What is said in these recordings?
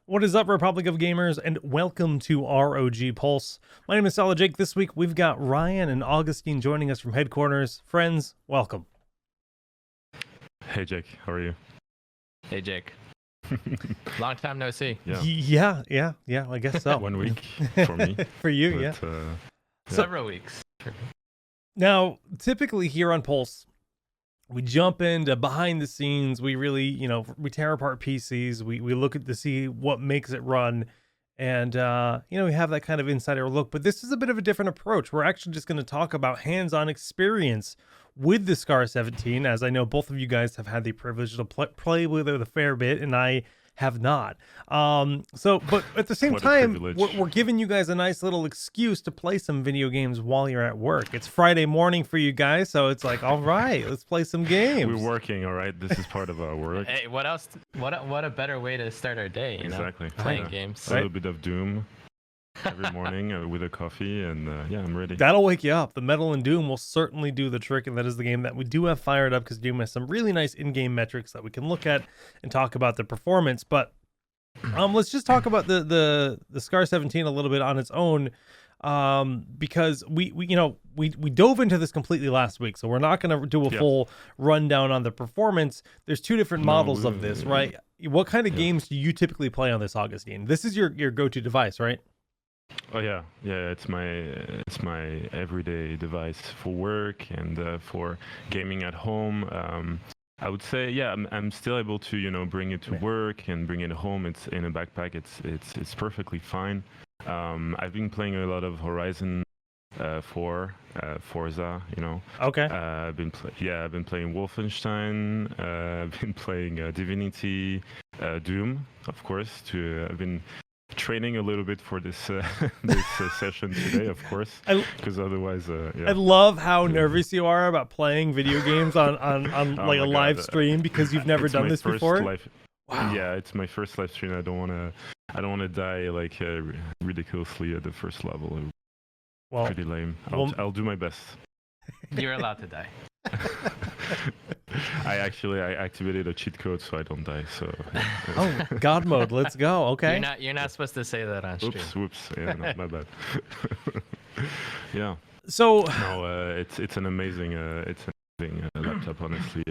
What is up, Republic of Gamers, and welcome to ROG Pulse. My name is Solid Jake. This week we've got Ryan and Augustine joining us from headquarters. Friends, welcome. Hey Jake, how are you? Hey Jake. Long time no see. Yeah, I guess so. 1 week for me. For you, but, yeah. Several weeks. Now, typically here on Pulse, we jump into behind the scenes. We really, we tear apart PCs. We look at to see what makes it run. And, we have that kind of insider look. But this is a bit of a different approach. We're actually just going to talk about hands-on experience with the Scar 17, as I know both of you guys have had the privilege to play with it a fair bit, and I have not. But at the same time, we're giving you guys a nice little excuse to play some video games while you're at work. It's Friday morning for you guys, so it's like, all right, let's play some games. We're working, all right? This is part of our work. Hey, what else? What a better way to start our day, Exactly. Playing games. A little bit of Doom every morning with a coffee, and yeah, I'm ready. That'll wake you up. The Metal and Doom will certainly do the trick, and that is the game that we do have fired up because Doom has some really nice in-game metrics that we can look at and talk about the performance. But let's just talk about the Scar 17 a little bit on its own, because we dove into this completely last week, so we're not going to do a full rundown on the performance. There's two different models of this, right? What kind of games do you typically play on this, Augustine? This is your go-to device, right? Oh yeah, it's my everyday device for work and for gaming at home. I would say, I'm still able to bring it to work and bring it home. It's in a backpack. It's perfectly fine. I've been playing a lot of Horizon 4, Forza. Okay. I've been playing Wolfenstein. I've been playing Divinity, Doom, of course. I've been training a little bit for this session today, of course, because otherwise I love how nervous you are about playing video games on like a live stream because you've never done this before. Wow. Yeah, it's my first live stream. I don't want to die like ridiculously at the first level. Well, pretty lame. I'll do my best. You're allowed to die. I activated a cheat code so I don't die. So oh, God mode, let's go. Okay. You're not supposed to say that on stream. Whoops. Yeah, no, my bad. Yeah. So no, it's an amazing laptop, honestly.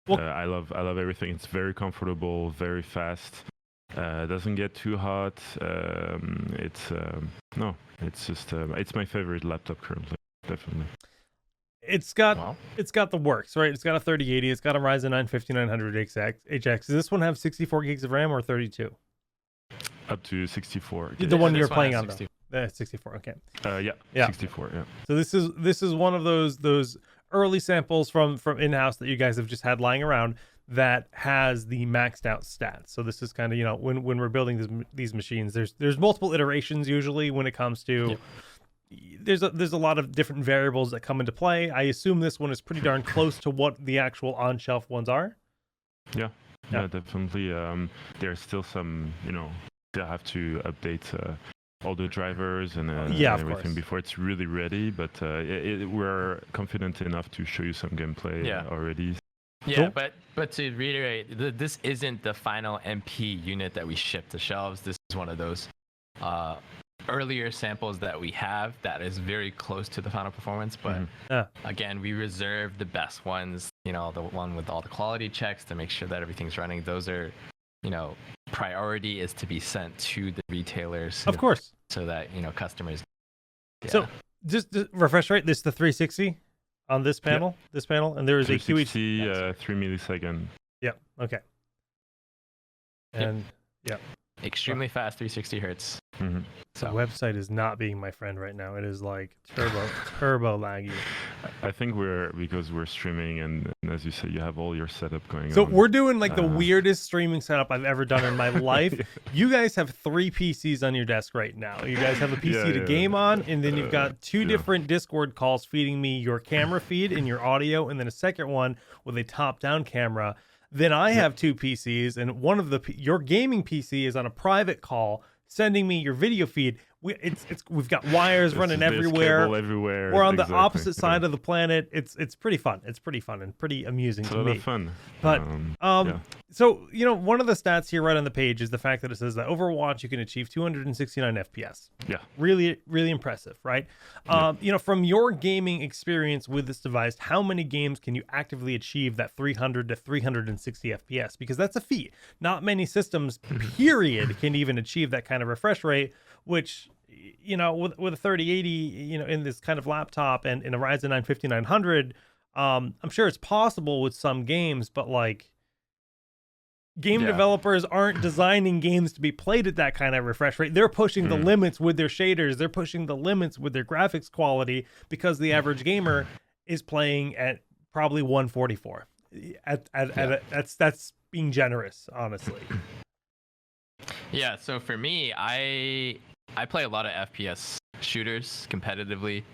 I love everything. It's very comfortable, very fast. Doesn't get too hot. It's my favorite laptop currently, definitely. It's got the works, right? It's got a 3080. It's got a Ryzen 9 5900 HX. Does this one have 64 gigs of RAM or 32? Up to 64. The one you're playing on, though. 64. Okay. Yeah. 64. Yeah. So this is one of those early samples from in-house that you guys have just had lying around that has the maxed out stats. So this is kind of when we're building these machines, there's multiple iterations usually when it comes to. Yep. There's a lot of different variables that come into play. I assume this one is pretty darn close to what the actual on-shelf ones are. Yeah, definitely. There's still some, they have to update all the drivers and everything before it's really ready. But we're confident enough to show you some gameplay already. Yeah, cool. but to reiterate, this isn't the final MP unit that we ship to shelves. This is one of those earlier samples that we have that is very close to the final performance, but again, we reserve the best ones, the one with all the quality checks to make sure that everything's running. Those are, priority is to be sent to the retailers, of course, so that customers. Yeah. So just to refresh, right? This is the 360 on this panel, and there is a QHD 3 millisecond. Yeah. Okay. And extremely fast 360 hertz. Mm-hmm. So the website is not being my friend right now. It is like turbo laggy. I think because we're streaming and as you said, you have all your setup going on. So we're doing like the weirdest streaming setup I've ever done in my life. You guys have 3 PCs on your desk right now. You guys have a PC to game on, and then you've got 2 different Discord calls feeding me your camera feed and your audio, and then a second one with a top-down camera. Then I have 2 PCs, and one of your gaming PC is on a private call, sending me your video feed. we've got wires running There's everywhere. cable everywhere. We're on the Exactly. opposite Yeah. side of the planet. It's pretty fun. It's pretty fun and pretty amusing It's to a lot me. of fun. But yeah. so one of the stats here right on the page is the fact that it says that Overwatch you can achieve 269 FPS. Yeah. Really, really impressive, right? From your gaming experience with this device, how many games can you actively achieve that 300 to 360 FPS? Because that's a feat. Not many systems, period, can even achieve that kind of refresh rate, which, with a 3080, in this kind of laptop and in a Ryzen 9 5900, I'm sure it's possible with some games, but like, game developers aren't designing games to be played at that kind of refresh rate. They're pushing the limits with their shaders. They're pushing the limits with their graphics quality because the average gamer is playing at probably 144. That's being generous, honestly. Yeah, so for me, I play a lot of FPS shooters competitively.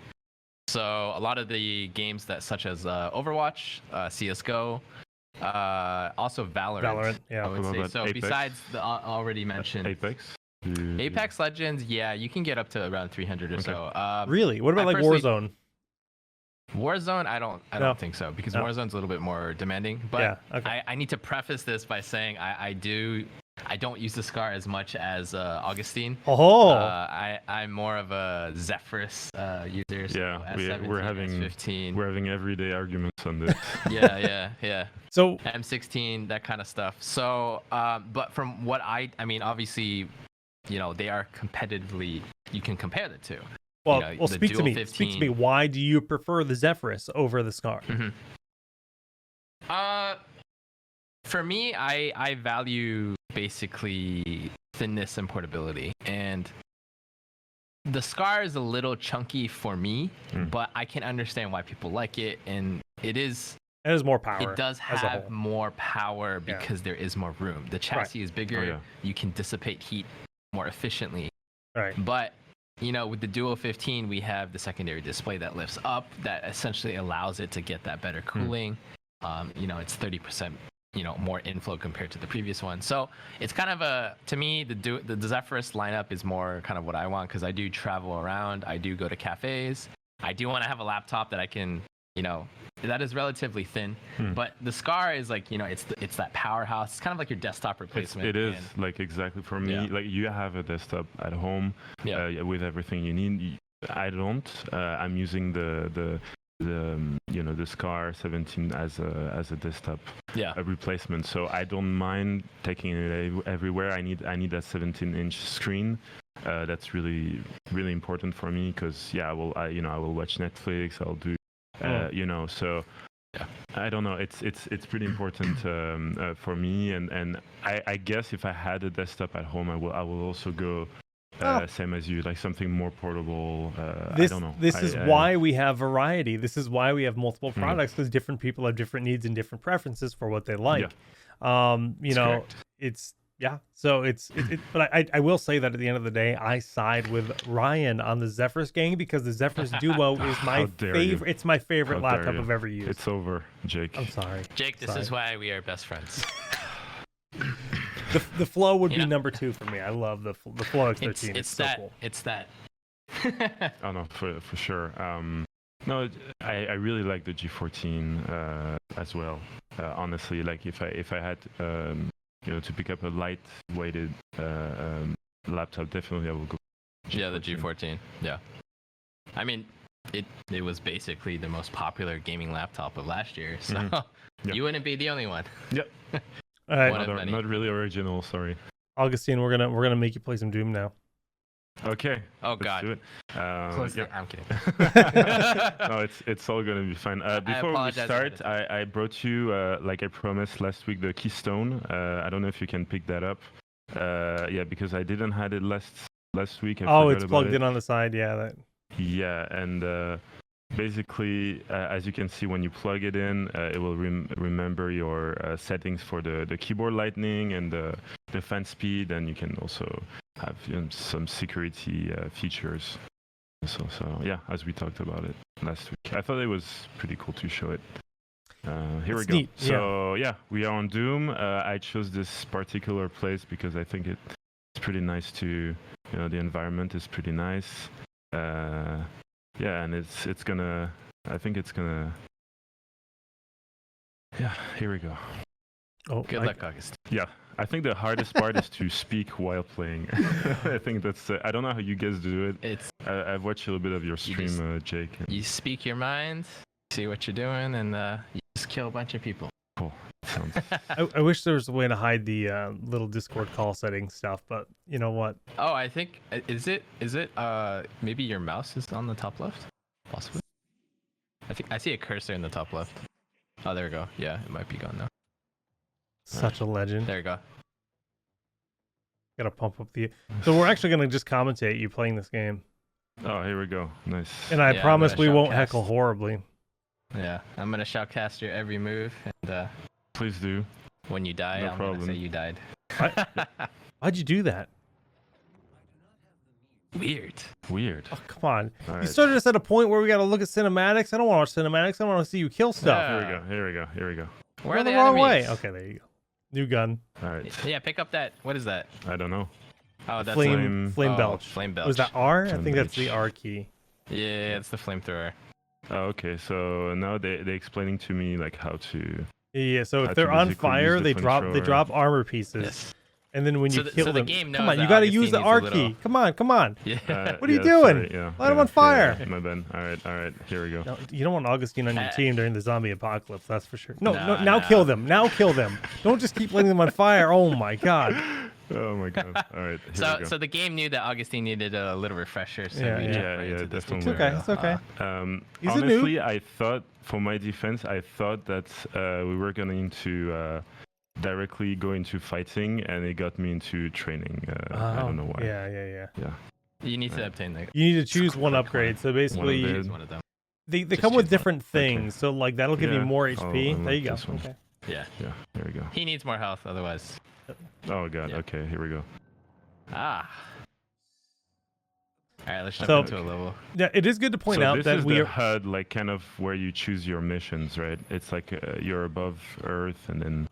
So a lot of the games that such as Overwatch, CS:GO, also Valorant. Yeah. I would say. So Apex? besides the already mentioned Apex. Apex Legends, yeah, you can get up to around 300 or so. Really? What about I like personally- Warzone? Warzone, I don't No. think so because No. Warzone's a little bit more demanding. But Yeah, okay. I need to preface this by saying I don't use the Scar as much as Augustine. Oh, I'm more of a Zephyrus user. So Yeah, S17, we're having S15. we're having everyday arguments on this. yeah. so M16, that kind of stuff. So, but from what I mean, obviously, they are competitively. You can compare the two. well, the speak to Dual me. 15. Speak to me. Why do you prefer the Zephyrus over the Scar? For me, I value basically thinness and portability, and the Scar is a little chunky for me, but I can understand why people like it, and it is. It has more power. It does as a have whole. more power because there is more room. The chassis is bigger. Oh, yeah. You can dissipate heat more efficiently. Right. But with the Duo 15, we have the secondary display that lifts up, that essentially allows it to get that better cooling. It's 30%, more inflow compared to the previous one. So it's kind of to me, the Zephyrus lineup is more kind of what I want because I do travel around. I do go to cafes. I do want to have a laptop that I can, that is relatively thin. But the Scar is like, it's that powerhouse. It's kind of like your desktop replacement. It is like exactly for me. Yeah. Like you have a desktop at home with everything you need. I don't. I'm using the Scar 17 as a desktop replacement. So I don't mind taking it everywhere. I need that 17-inch screen. That's really really important for me because I will watch Netflix. I'll do so. Yeah. I don't know. It's pretty important for me, and I guess if I had a desktop at home, I will also go same as you, like something more portable. I don't know. This is why we have variety. This is why we have multiple products because different people have different needs and different preferences for what they like. Yeah. So but I will say that at the end of the day, I side with Ryan on the Zephyrus gang because the Zephyrus Duo is my favorite. It's my favorite laptop I've ever used. It's over, Jake. I'm sorry. Jake, this is why we are best friends. The Flow would be number 2 for me. I love the Flow X13. It's so that. cool. It's that. Oh no, for sure. No, I really like the G14 as well. Honestly, like if I had to pick up a light-weighted laptop, definitely I will go. Yeah, the G14. Yeah. I mean, it was basically the most popular gaming laptop of last year, so you wouldn't be the only one. Yep. All right, not really original. Sorry. Augustine, we're gonna make you play some Doom now. Okay. Oh let's God. do it. I'm kidding. No, it's all gonna be fine. Before we start, I brought you, like I promised last week, the Keystone. I don't know if you can pick that up. Because I didn't have it last week. It's plugged in on the side. Yeah. Yeah, and basically, as you can see, when you plug it in, it will remember your settings for the keyboard lightning and the fan speed, and you can also have some security features. So yeah, as we talked about it last week, I thought it was pretty cool to show it. Here we go. Neat. So yeah, we are on Doom. I chose this particular place because I think it's pretty nice to You know, the environment is pretty nice. Yeah, and it's gonna. I think it's gonna. Yeah, here we go. Oh, Good luck, August. Yeah, I think the hardest part is to speak while playing. I think that's. I don't know how you guys do it. It's I've watched a little bit of your stream, Jake. you speak your mind, see what you're doing, and you just kill a bunch of people. Cool. Sounds. I wish there was a way to hide the little Discord call setting stuff, but you know what? Oh, I think is it maybe your mouse is on the top left, possibly. I think I see a cursor in the top left. Oh, there we go. Yeah, it might be gone now. Such a legend. There you go. Gotta pump up the. So we're actually gonna just commentate you playing this game, Oh, here we go. Nice. and I Yeah, I'm promise gonna we won't shoutcast. heckle horribly. Yeah, I'm gonna shoutcast your every move, and Please do. when you die, No I'm problem. gonna say you died. Why'd you do that? Weird. Weird. Oh, come on. All You right. started us at a point where we gotta look at cinematics. I don't want to watch cinematics. I want to see you kill stuff. Yeah. Here we go. Here we go. Here we go. Where We're are the the wrong way. enemies? Okay, there you go. New gun. All right. Yeah, pick up that. What is that? I don't know. Oh, that's Flame Flame- belch. Flame belch. Was that R? I Flame think that's the belch. R key. Yeah, it's the flamethrower. Oh, okay. So now they're explaining to me like how to. Yeah. So How if to they're on basically fire, use the they flamethrower. drop armor pieces, Yes. and then when you So the- kill so the them, game come knows on, you that got to use the Augustine R needs a key. little- Come on, come on. Yeah. What are you doing? Yeah, Light 'em on fire. My bad. All right. All right. Here we go. No, you don't want Augustine on your Uh, team during the zombie apocalypse. That's for sure. No, Nah, now nah. kill them. Now kill them. Don't just keep letting them on fire. Oh my god. Oh my god. All right. Here we So, go. so the game knew that Augustine needed a little refresher. So Yeah, we yeah. jumped Yeah, right yeah, into this definitely. It's okay. tutorial. It's okay. He's a Honestly, I thought, for my defense, I thought that we were going to directly go into fighting, and it got me into training. I don't know why. Yeah. Yeah. You need to obtain the. You need to choose one Quick upgrade. So One basically, of Choose one of them. they Just come with choose one. different things. So like that'll give you Yeah. more I'll HP. There unlock you go. this one. Okay. Yeah. Yeah. There we go. He needs more health, otherwise. Oh god. Yeah. Okay. Here we go. Ah. All right, let's jump So- into a level. Yeah, it is good to point so out this that is we the are. HUD, like kind of where you choose your missions, right? It's like you're above Earth, and then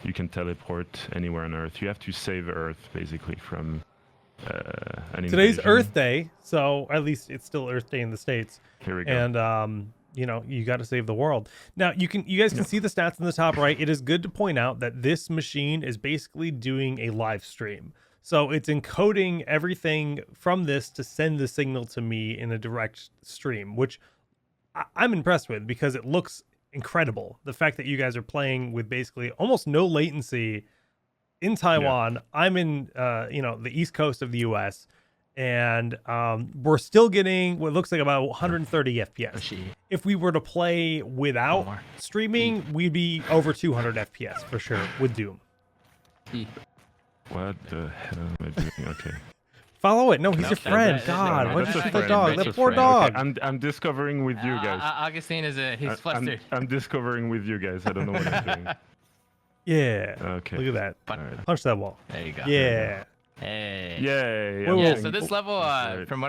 you can teleport anywhere on Earth. You have to save Earth basically from an Today's invasion. Earth Day, so at least it's still Earth Day in the States. Here we go. And you know, you got to save the world. Now you guys can see the stats in the top right. It is good to point out that this machine is basically doing a live stream. So it's encoding everything from this to send the signal to me in a direct stream, which I'm impressed with because it looks incredible. The fact that you guys are playing with basically almost no latency in Taiwan. I'm in the East Coast of the US, and we're still getting what looks like about 130 FPS. She. If we were to play without More. streaming, we'd be over 200 FPS for sure with Doom. What the hell am I doing? Okay. Follow it. No, he's No, your friend. that's God, not- why'd that's you a shoot that friend. dog? That's That a poor friend. dog. Okay, I'm discovering with you guys. Augustine he's flustered. I'm discovering with you guys. I don't know what I'm doing. Yeah. Okay. Look at that. But- All right. Punch that wall. There you go. Yeah. Hey. Yay! Whoa, I'm whoa. Yeah. getting- So this level, Right. from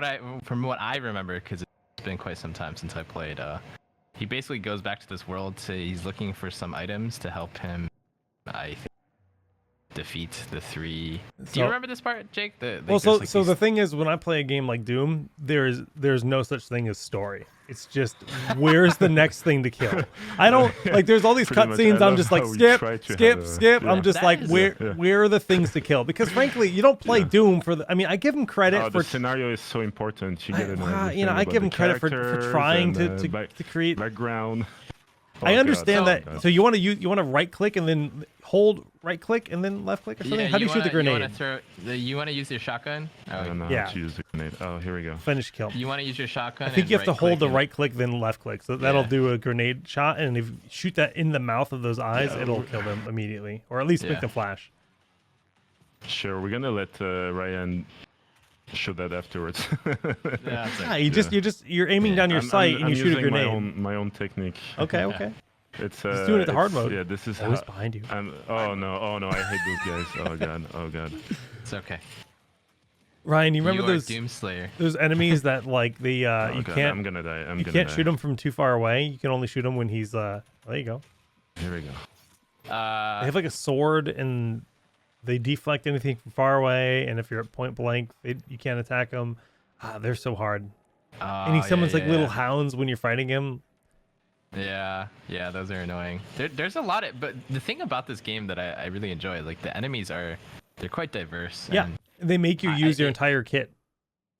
what I remember, because it's been quite some time since I played, he basically goes back to this world. He's looking for some items to help him. I think defeat the three. Do So- you remember this part, Jake? Well, so the thing is, when I play a game like Doom, there's no such thing as story. It's just where's the next thing to kill. I don't like. There's all these Pretty much, cutscenes. I I'm love just like how we skip, try to skip, have a- skip. yeah. I'm just That like is- where are the things to kill? Because frankly, you don't play Yeah. Doom for the. I mean, I give him credit Oh, for. the scenario is so important. You get it. I give him credit for trying to create. background. Oh, I God. understand Oh, that. God. So you want to right click and then hold right click and then left click or something. How do you shoot the grenade? You want to use your shotgun? I don't know Yeah. how to use the grenade. Oh, here we go. Finish kill. You want to use your shotgun? I think and you have to hold the right-click right click then left click. So that'll Yeah. do a grenade shot, and if you shoot that in the mouth of those eyes, Yeah. it'll kill them immediately, or at least Yeah. make them flash. Sure, we're gonna let Ryan show that afterwards. Yeah, that's Ah, it. you're aiming Yeah. down your sight and I'm you shoot a using grenade. my own technique. Okay, okay. It's He's doing it the hard mode. Yeah, this is Always how. behind you. Oh no, I hate those guys. Oh god, oh god. It's okay. Ryan, you remember you are those Doomslayer. those enemies that like the Oh, you god, can't I'm gonna die. you can't shoot him from too far away. You can only shoot him when he's there you go. Here we go. They have like a sword and They deflect anything from far away, and if you're at point blank, you can't attack them. They're so hard. And he summons like little hounds when you're fighting him. Yeah, those are annoying. There's a lot of, but the thing about this game that I really enjoy, like the enemies they're quite diverse. Yeah, and they make you use your entire kit.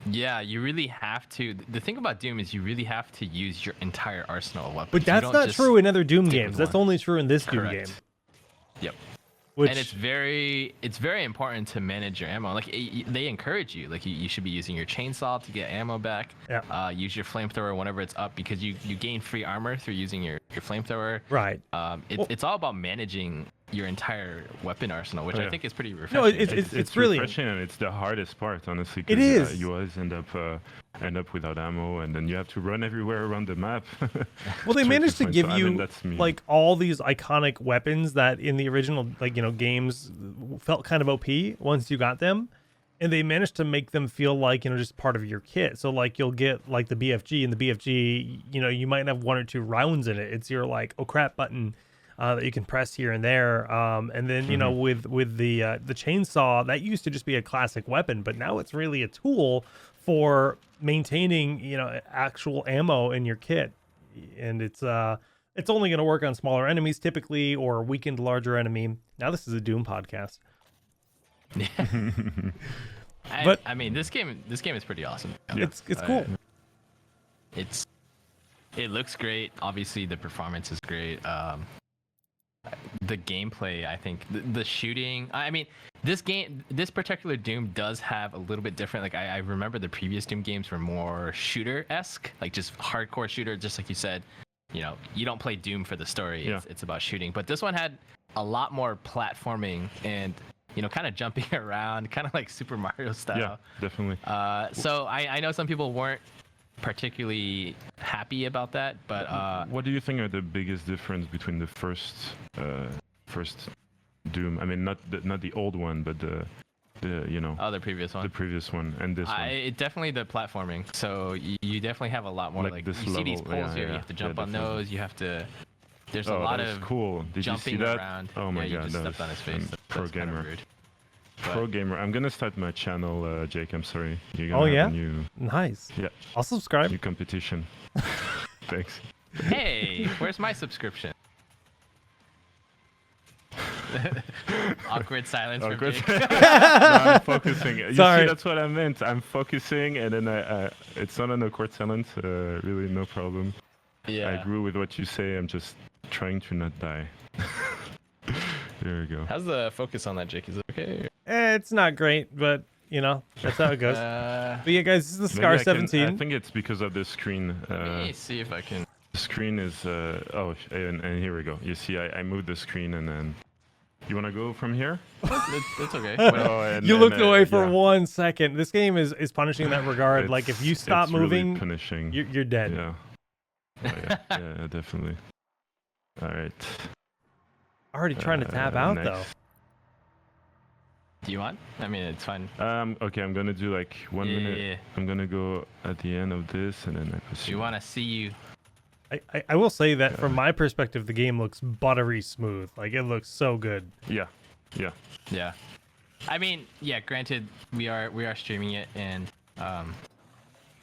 Yeah, you really have to. The thing about Doom is you really have to use your entire arsenal of weapons. But that's not true in other Doom games. That's only true in this Doom game. Yep. And it's very important to manage your ammo. Like they encourage you, like you should be using your chainsaw to get ammo back. Yeah. Use your flamethrower whenever it's up because you gain free armor through using your flamethrower. Right. It's all about managing your entire weapon arsenal, which I think is pretty refreshing. No, it's really refreshing, and it's the hardest part, honestly. It is. You always end up without ammo, and then you have to run everywhere around the map. Well, they managed to give you like all these iconic weapons that in the original games felt kind of OP once you got them, and they managed to make them feel like just part of your kit. So like you'll get like the BFG, and the BFG you might have 1 or 2 rounds in it. It's your like oh crap button that you can press here and there, and then with the chainsaw, that used to just be a classic weapon, but now it's really a tool for maintaining actual ammo in your kit, and it's only going to work on smaller enemies typically, or weakened larger enemy. Now this is a Doom podcast. But I mean, this game is pretty awesome. It's cool. It looks great. Obviously, the performance is great. The gameplay, I think, the shooting. I mean, this particular Doom does have a little bit different. Like I remember the previous Doom games were more shooter-esque, like just hardcore shooter, just like you said. You don't play Doom for the story. It's about shooting. But this one had a lot more platforming and kind of jumping around, kind of like Super Mario style. Yeah, definitely. So I know some people weren't particularly happy about that, but what do you think are the biggest difference between the first Doom? I mean, not the old one, but the previous one and this one. Definitely the platforming. So you definitely have a lot more like you see these poles here. You have to jump on those. You have to. There's a lot of cool. Did jumping you see that? around. Oh my you god, just stepped on his face. Pro gamer. Pro gamer. I'm gonna start my channel, Jake. I'm sorry. You're gonna have a new... Nice. Yeah. I'll subscribe. New competition. Thanks. Hey, where's my subscription? Awkward silence from Jake. No, I'm focusing. You Sorry. see, that's what I meant. I'm focusing, and then it's not an awkward silence. Really, no problem. Yeah. I agree with what you say. I'm just trying to not die. There we go. How's the focus on that, Jake? Is it okay? It's not great, but that's how it goes. But yeah, guys, this is the Scar 17. I think it's because of the screen. Let me see if I can. The screen is and here we go. You see, I moved the screen, and then you want to go from here? It's okay. You looked away for 1 second. This game is punishing in that regard. Like if you stop moving, really punishing. You're dead. Yeah. Yeah, definitely. All right. Already trying to tap out next. though. Do you want? I mean, it's fine. Okay, I'm gonna do like 1 minute. Yeah. I'm gonna go at the end of this, and then I proceed. You want to see you? I will say that from my perspective, the game looks buttery smooth. Like it looks so good. Yeah. I mean, yeah. Granted, we are streaming it, and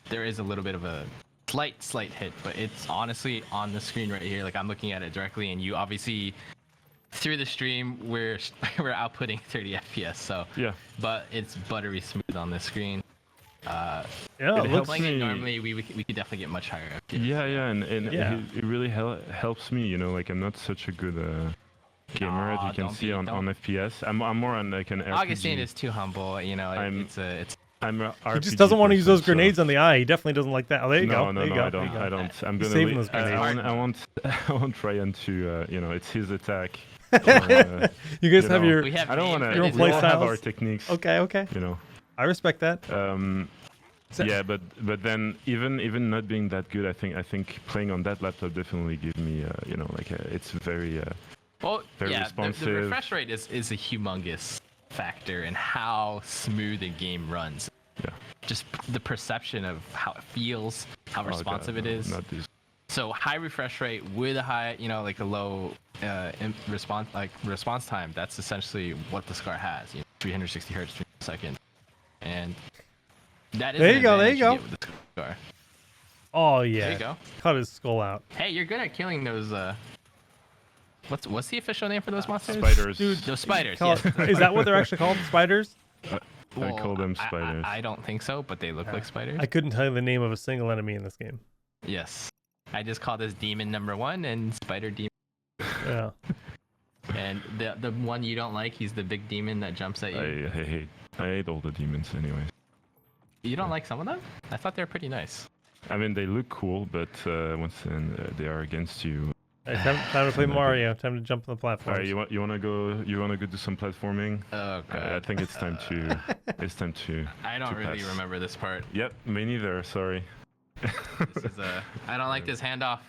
there is a little bit of a slight hit, but it's honestly on the screen right here. Like I'm looking at it directly, and you obviously through the stream we're outputting 30 FPS. So yeah, but it's buttery smooth on the screen. It looks normally we could definitely get much higher FPS. Yeah, and it really helps me. Like I'm not such a good gamer, as you can see on FPS. I'm more on like an RPG. Augustine is too humble. I'm a RPG he just doesn't want to use those person, grenades on the eye. He definitely doesn't like that. Oh, there you go. No, I don't. I'm gonna saving those grenades. I won't Ryan to it's his attack. You guys have your. I don't want to. Your own play styles. Have our techniques. Okay. I respect that. Yeah, but then even not being that good, I think playing on that laptop definitely give me it's very very responsive. The refresh rate is a humongous factor in how smooth a game runs. Yeah. Just the perception of how it feels, how responsive it is. Not this. So high refresh rate with a high, like a low response time, that's essentially what the Scar has. 360 hertz per second, and that is There an you go, there advantage you go. get with the Scar. Oh There yeah. you go. Cut his skull out. Hey, you're good at killing those. What's the official name for those monsters? Spiders. Dude, Those spiders. Call Yes. it- is that what they're actually called? Spiders? I call them spiders. I don't think so, but they look like spiders. I couldn't tell you the name of a single enemy in this game. Yes. I just call this demon number 1 and spider demon. Yeah. And the one you don't like, he's the big demon that jumps at you. I hate all the demons anyway. You don't like some of them? I thought they were pretty nice. I mean, they look cool, but once they are against you. Hey, time to play Mario. Time to jump on the All platform. right, you wanna go do some platforming? Oh god. I think it's time to. I don't to really pass. remember this part. Yep, me neither. Sorry. This is I don't like this handoff.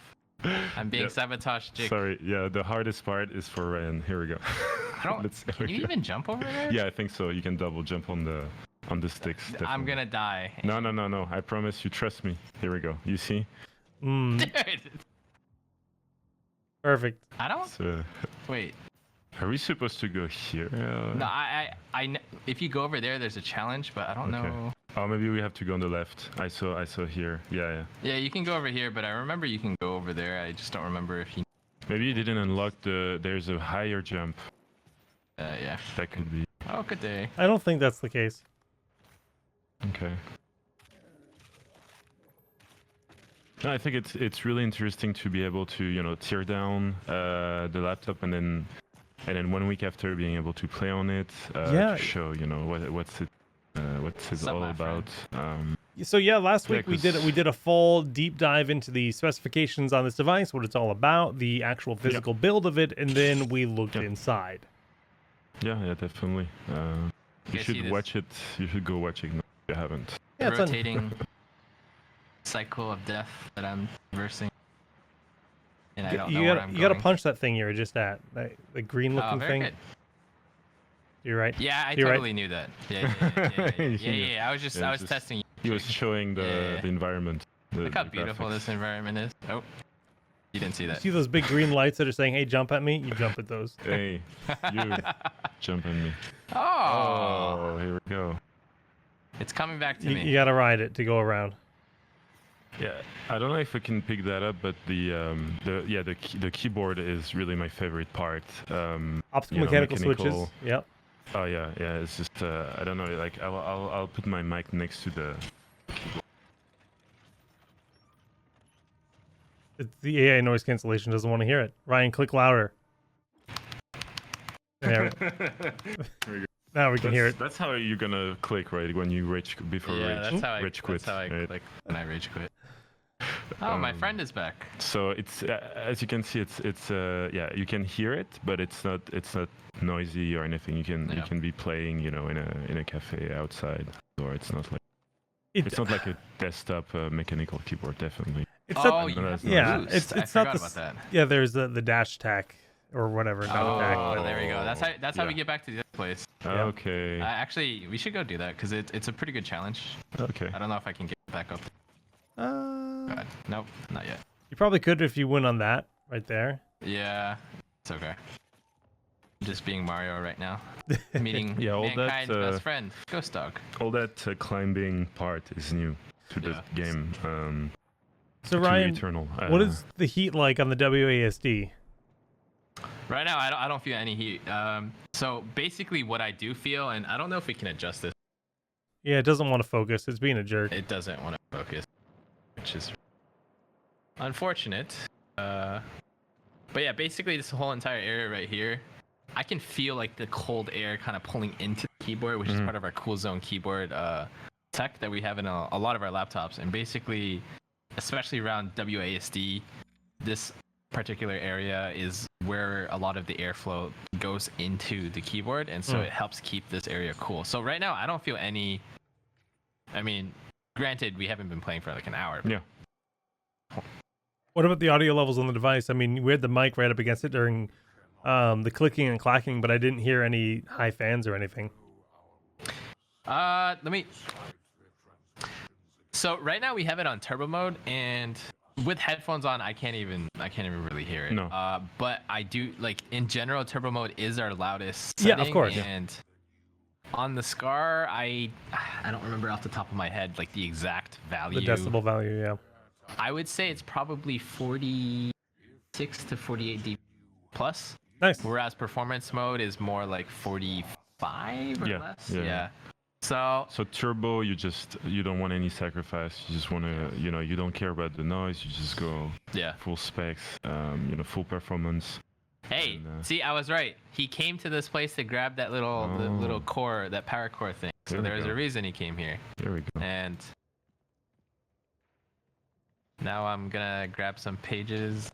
I'm being Yep. sabotaged, Jake. Sorry. Yeah, the hardest part is for Ryan. Here we go. I don't. Let's- Can you here we go. even jump over there? Yeah, I think so. You can double jump on the sticks. I'm definitely. gonna die. No. I promise you. Trust me. Here we go. You see? Mm, Dude, perfect. I don't. So, Wait. are we supposed to go here? No, if you go over there, there's a challenge, but I don't Okay. know. Oh, maybe we have to go on the left. I saw here. Yeah. Yeah, you can go over here, but I remember you can go over there. I just don't remember if you. Maybe you didn't unlock there's a higher jump. Yeah. That could be. Oh, good day. I don't think that's the case. Okay. No, I think it's really interesting to be able to tear down the laptop and then 1 week after being able to play on it. Yeah. To show what's it What's up, all my about. So yeah, last Yeah, week we did a full deep dive into the specifications on this device, what it's all about, the actual physical build of it, and then we looked Yep. inside. Yeah, definitely. You guys see should this? watch it. You should go watch it if you haven't. Yeah, The it's on- rotating cycle of death that I'm reversing. And I don't know you where gotta I'm you gotta going. punch that thing you were just at, the green Oh, looking very thing. good. You're right. Yeah, I You're right. totally knew that. Yeah. Yeah. I was Yeah, just- testing you. He was showing the Yeah. environment. Look how the beautiful graphics. this environment is. Oh, you didn't see You that. see those big green lights that are saying, "Hey, jump at me." You jump at those. Hey, you jump on me. Oh, Oh, here we go. it's coming back to You me. gotta ride it to go around. Yeah, I don't know if we can pick that up, but the keyboard is really my favorite part. Optical mechanical switches. mechanical- Yep. Oh yeah. It's just I don't know. Like I'll put my mic next to the. It's the AI noise cancellation doesn't want to hear it. Ryan, click louder. There. Now we can hear it. That's how you're gonna click, right? When you rage before Yeah, rage. that's how I. rage quit. That's how I right? click when I rage quit. Oh, my Um, friend is back. So it's as you can see, it's you can hear it, but it's not noisy or anything. You Yeah. can be playing, in a cafe outside, or it's not like It- it's not like a desktop mechanical keyboard, definitely. It's Oh, not, you no, have that's the not- yeah, boost. it's I not forgot the about that. yeah. There's the dash tack or whatever. Not Oh, tack, but there we go. That's how we Yeah. get back to the other place. Yeah. Okay. Actually, we should go do that because it's a pretty good challenge. Okay. I don't know if I can get back up. God. Nope, not yet. you probably could if you went on that right there. Yeah, it's okay. Just being Mario right now. Meeting Yeah, all that, mankind's best friend, Ghost Dog. All that climbing part is new to the Yeah. game. So to Ryan, Eternal. what is the heat like on the WASD? Right now, I don't feel any heat. So basically, what I do feel, and I don't know if we can adjust this. Yeah, it doesn't want to focus. It's being a jerk. It doesn't want to focus, which is unfortunate. But yeah, basically this whole entire area right here, I can feel like the cold air kind of pulling into the keyboard, which is part of our Cool Zone keyboard tech that we have in a lot of our laptops. And basically, especially around WASD, this particular area is where a lot of the airflow goes into the keyboard, and so it helps keep this area cool. So right now, I don't feel any. I mean, granted, we haven't been playing for like an hour. Yeah. What about the audio levels on the device? I mean, we had the mic right up against it during the clicking and clacking, but I didn't hear any high fans or anything. Let me. So right now we have it on turbo mode, and with headphones on, I can't even really hear it. No. But I do like in general, turbo mode is our loudest Yeah, setting. of course. And on the Scar, I don't remember off the top of my head like the exact value. The decibel value, yeah. I would say it's probably 46 to 48 dB plus. Nice. Whereas performance mode is more like 45 or less. Yeah. So turbo, you don't want any sacrifice. You just want to, you don't care about the noise. You just go full specs, full performance. Hey, And, see, I was right. He came to this place to grab that the little core, that power core thing. So there's a reason he came here. There we go. And now I'm gonna grab some pages.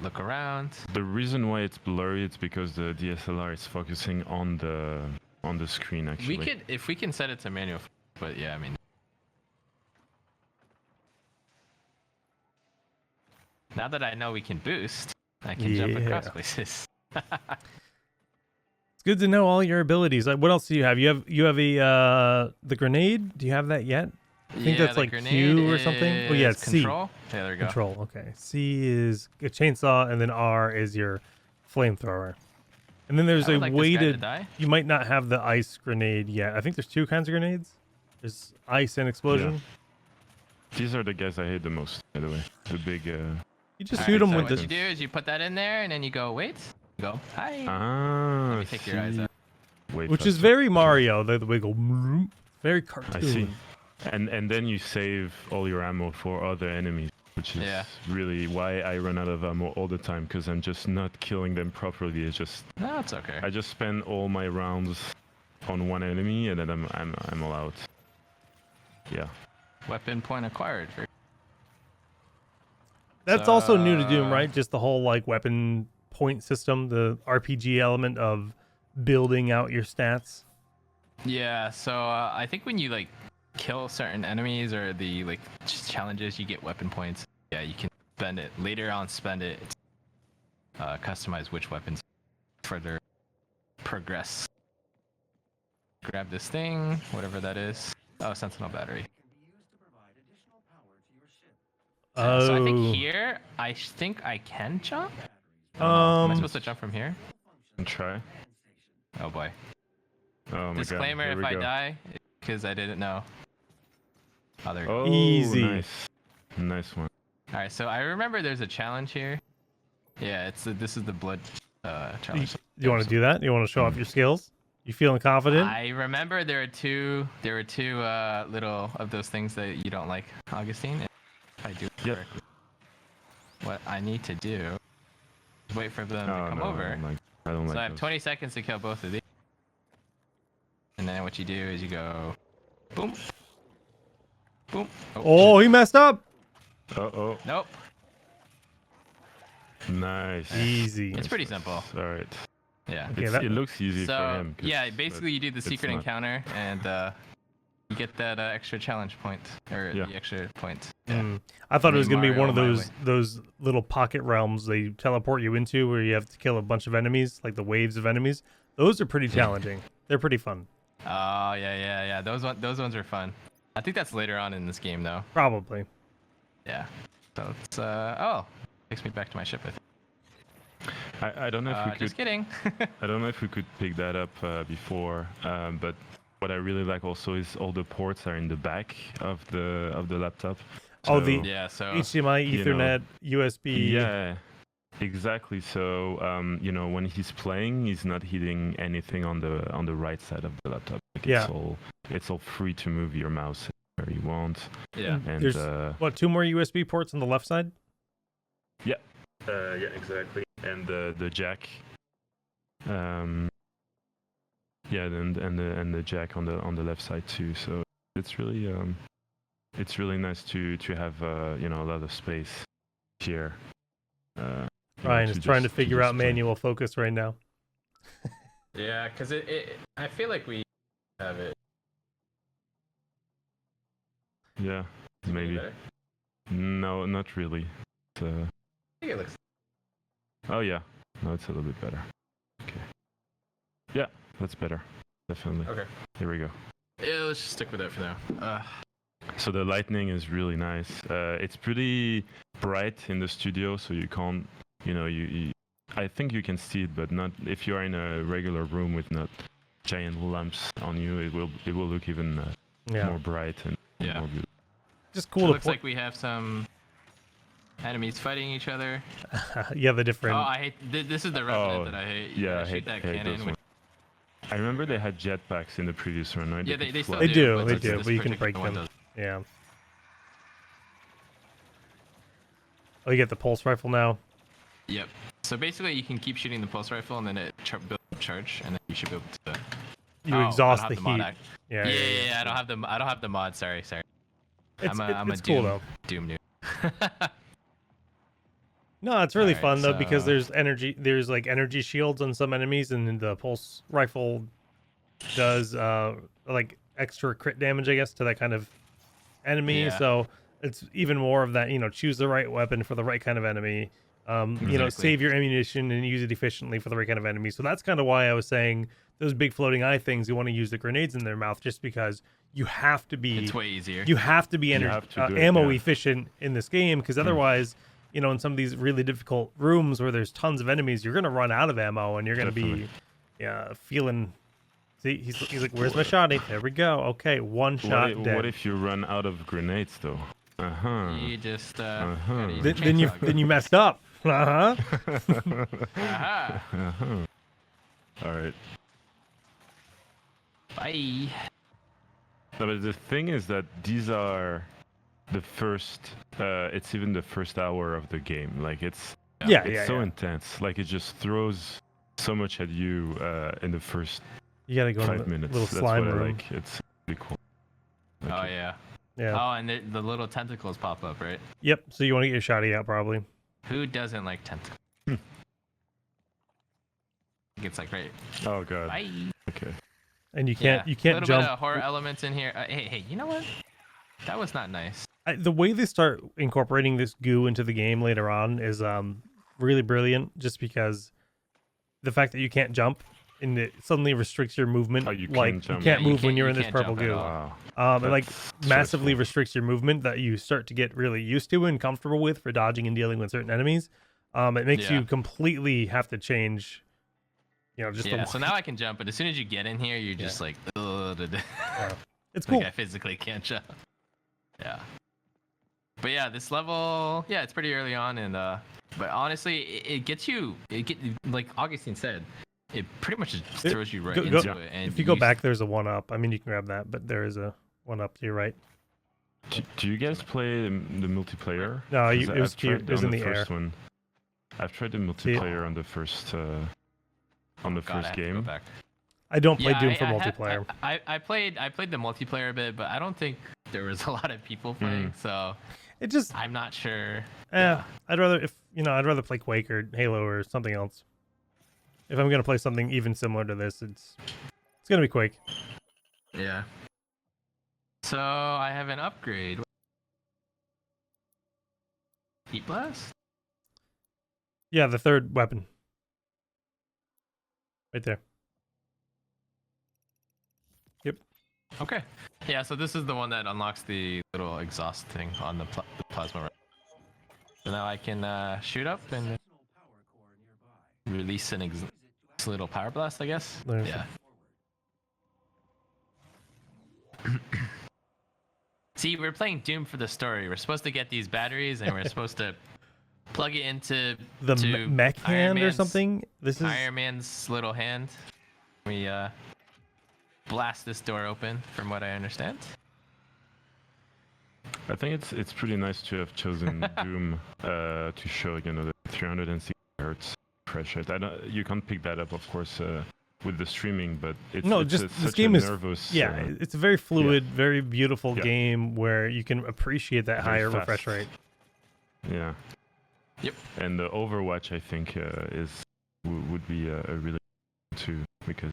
Look around. The reason why it's blurry, it's because the DSLR is focusing on the screen. Actually, If we can set it to manual, but yeah, I mean. Now that I know we can boost, I can jump across places. It's good to know all your abilities. Like, what else do you have? You have a the grenade. Do you have that yet? I think that's like Q or something. Oh yeah, it's C. Control. Yeah, there we go. Control. Okay. C is a chainsaw, and then R is your flamethrower. And then there's a weighted. You might not have the ice grenade yet. I think there's two kinds of grenades. There's ice and explosion. Yeah. These are the guys I hate the most, by the way. The big. You just shoot them with what you do is you put that in there, and then you go wait. You go hi. Ah. Let me take your eyes out. Which is very Mario. The wiggle. Very cartoon. I see. And then you save all your ammo for other enemies, which is really why I run out of ammo all the time, because I'm just not killing them properly. It's just no, it's okay. I just spend all my rounds on one enemy, and then I'm all out. Yeah. Weapon point acquired. That's also new to Doom, right? Just the whole like weapon point system, the RPG element of building out your stats. Yeah. So I think when you like kill certain enemies or the like challenges, you get weapon points. Yeah, you can spend it later on. Spend it. Customize which weapons further progress. Grab this thing, whatever that is. Oh, sentinel battery. So I think here, I think I can jump. Am I supposed to jump from here? And try. Oh boy. Oh my Disclaimer: God. if I die, because I didn't know. Oh, there. Oh, easy. Nice one. All right, so I remember there's a challenge here. Yeah, this is the blood challenge. You want to do that? You want to show off your skills? You feeling confident? I remember there were two little of those things that you don't like, Augustine. If I do it correctly, what I need to do is wait for them to come over. I don't like so I have those. 20 seconds to kill both of these. And then what you do is you go, boom, boom. Oh, he messed up. Uh-oh. Nope. Nice. Easy. It's pretty simple. All right. Yeah. It looks easy for So him. yeah, basically you do the secret encounter and you get that extra challenge point or the extra point. Yeah. I thought it was gonna be Mario one of those little pocket realms they teleport you into where you have to kill a bunch of enemies, like the waves of enemies. Those are pretty challenging. They're pretty fun. Oh yeah. Those ones are fun. I think that's later on in this game though. Probably. Yeah. So it's takes me back to my ship. I think. I don't know if we could. Just kidding. I don't know if we could pick that up before, but what I really like also is all the ports are in the back of the laptop. So, so HDMI, Ethernet, USB. Yeah, exactly. So when he's playing, he's not hitting anything on the right side of the laptop. Like it's all free to move your mouse where you want. Yeah. And there's two more USB ports on the left side? Yeah. Yeah, exactly. And the jack. And the jack on the left side too. So it's really nice to have a lot of space here. Ryan is trying to figure out manual focus right now. Yeah, because I feel like we have it. Yeah, maybe. No, not really. I think it looks. Oh yeah, no, it's a little bit better. Okay. Yeah, that's better. Definitely. Okay. Here we go. Yeah, let's just stick with that for now. So the lighting is really nice. It's pretty bright in the studio, so you can't, you I think you can see it, but not if you are in a regular room with not giant lamps on you. It will look even more bright and more beautiful. Just cool. It looks like we have some enemies fighting each other. Yeah, the different. Oh, I hate. This is the Revenant that I hate. Yeah, I I shoot hate that those cannon. ones. I remember they had jetpacks in the previous run, right? Yeah, they still They do, but but you can break particular one them. doesn't. Yeah. Oh, you get the pulse rifle now. Yep. So basically, you can keep shooting the pulse rifle, and then it builds up charge, and then you should be able to. You exhaust the mod heat. Yeah. Yeah. I don't have the mod. Sorry. It's I'm a cool though. Doom noob. No, it's really Alright, fun though because so- there's like energy shields on some enemies, and then the pulse rifle does like extra crit damage, I guess, to that kind of enemy. Yeah. So it's even more of that, choose the right weapon for the right kind of enemy. Exactly. Save your ammunition and use it efficiently for the right kind of enemy. So that's kind of why I was saying those big floating eye things, you want to use the grenades in their mouth, just because you have to be It's way easier. you have to be have to do it, ammo yeah. efficient in this game, because otherwise, in some of these really difficult rooms where there's tons of enemies, you're gonna run out of ammo and you're gonna be feeling. See, he's like, where's my shotty? There we go. Okay, one shot dead. What if you run out of grenades though? You just Then you messed up. Aha. All right. Bye. No, but the thing is that these are the first. It's even the first hour of the game. Like it's so intense. Like it just throws so much at you in the first You gotta go 5 in the minutes. little That's slime what I room. like. It's really cool. Oh yeah. Yeah. Oh, and the little tentacles pop up, right? Yep. So you want to get your shotty out probably. Who doesn't like tentacles? It's like right. Oh god. Bye. Okay. And you can't Little jump. bit of horror elements in here. Hey, you know what? That was not nice. The way they start incorporating this goo into the game later on is really brilliant, just because the fact that you can't jump and it suddenly restricts your movement. Oh, you like can't jump. you can't Yeah, you move when can't- you're you in this can't purple jump at goo. Wow. It like That's massively stressful. restricts your movement that you start to get really used to and comfortable with for dodging and dealing with certain enemies. It makes Yeah. you completely have to change. Just Yeah. the, So now I can jump, but as soon as you get in here, you're just like, ugh. it's cool. Like I physically can't jump. Yeah. But yeah, this level, it's pretty early on, and but honestly, it gets you. Like Augustine said, it pretty much just throws you right Go- into go- it. And If you go back, there's a 1-up. I mean, you can grab that, but there is a 1-up to your right. Do you guys play the multiplayer? No, 'Cause it was I've tried it was on in the first air. one. I've tried the multiplayer on the first God, I first have to go game. back. I don't play Yeah, Doom for I multiplayer. I played the multiplayer a bit, but I don't think there was a lot of people playing, so It just, I'm not sure. I'd rather I'd rather play Quake or Halo or something else. If I'm gonna play something even similar to this, it's gonna be Quake. Yeah. So I have an upgrade. Heat blast. Yeah, the third weapon. Right there. Okay. Yeah. So this is the one that unlocks the little exhaust thing on the plasma. Right? So now I can shoot up and release an little power blast, I guess. There's Yeah. See, we're playing Doom for the story. We're supposed to get these batteries, and we're supposed to plug it into The to mech Iron hand or Man's- something. This is Iron Man's little hand. We blast this door open, from what I understand. I think it's pretty nice to have chosen Doom to show the 360 hertz refresh rate. You can't pick that up, of course, with the streaming, but it's this such game a is nervous. it's a very fluid, very beautiful Yeah. game where you can appreciate that Very higher fast. refresh rate. Yeah. Yep. And the Overwatch, I think, would be a really too, because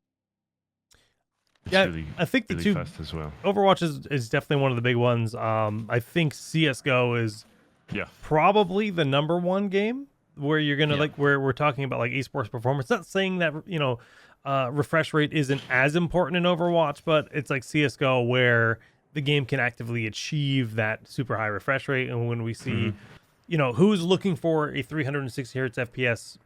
it's really, I think the really two fast as well. Overwatch is definitely one of the big ones. I think CS:GO is Yeah. probably the number one game where you're gonna Yeah. like where we're talking about like esports performance. Not saying that refresh rate isn't as important in Overwatch, but it's like CS:GO where the game can actively achieve that super high refresh rate. And when we see, who's looking for a 360 hertz FPS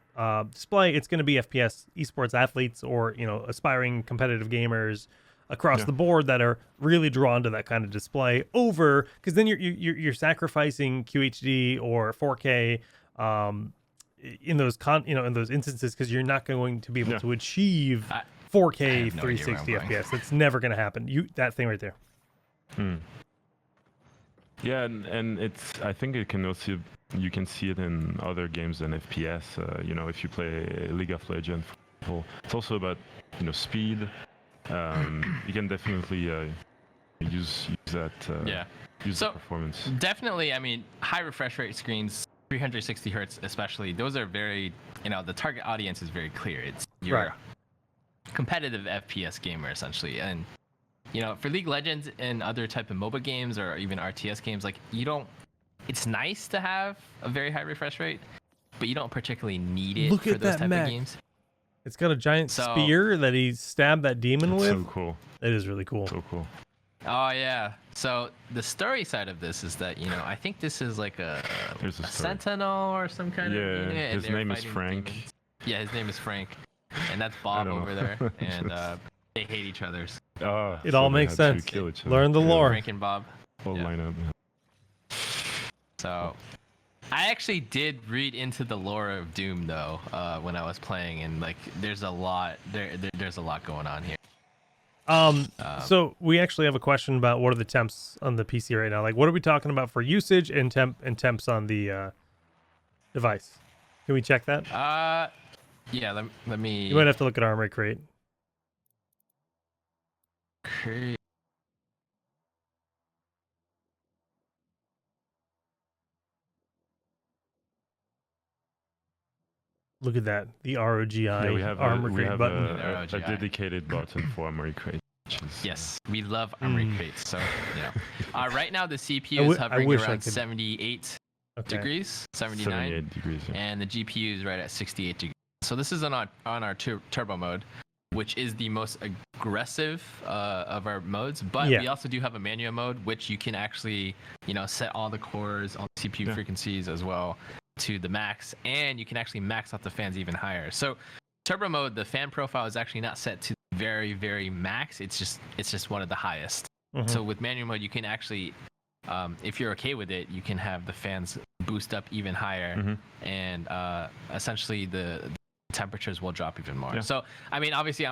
display, it's going to be FPS esports athletes or, aspiring competitive gamers across the board that are really drawn to that kind of display over, because then you're sacrificing QHD or 4K in those in those instances, because you're not going to be able to achieve 4K 360 FPS. That's never going to happen. That thing right there. Yeah, and it's, I think it can also, you can see it in other games than FPS. If you play League of Legends, for example, it's also about speed. You can definitely use that. Use the performance. Definitely, I mean, high refresh rate screens, 360 hertz especially, those are very, the target audience is very clear. It's your competitive FPS gamer essentially. And for League of Legends and other type of MOBA games or even RTS games, like it's nice to have a very high refresh rate, but you don't particularly need it for those type of games. It's got a giant spear that he stabbed that demon with. So cool. It is really cool. So cool. Oh yeah. So the story side of this is that I think this is like a sentinel or some kind of unit. Yeah, his name is Frank. Demons. Yeah, his name is Frank, and that's Bob over there, and they hate each other. It all makes sense. Learn the lore. Frank and Bob. Whole lineup. So, I actually did read into the lore of Doom though when I was playing, and like there's a lot there's a lot going on here. So we actually have a question about what are the temps on the PC right now. Like, what are we talking about for usage and temps on the device? Can we check that? Yeah. Let me. You might have to look at Armory Crate. Okay. Look at that, the ROGI Armory Crate button. A dedicated button for Armory Crate. Yes, we love Armory Crates. So, right now the CPU is hovering around 78 degrees, 79 degrees, and the GPU is right at 68 degrees. So this is on our turbo mode, which is the most aggressive of our modes. But we also do have a manual mode, which you can actually, set all the cores, all the CPU frequencies as well to the max, and you can actually max out the fans even higher. So turbo mode, the fan profile is actually not set to very, very max. It's just one of the highest. So with manual mode, you can actually, if you're okay with it, you can have the fans boost up even higher, and essentially the temperatures will drop even more. So I mean, obviously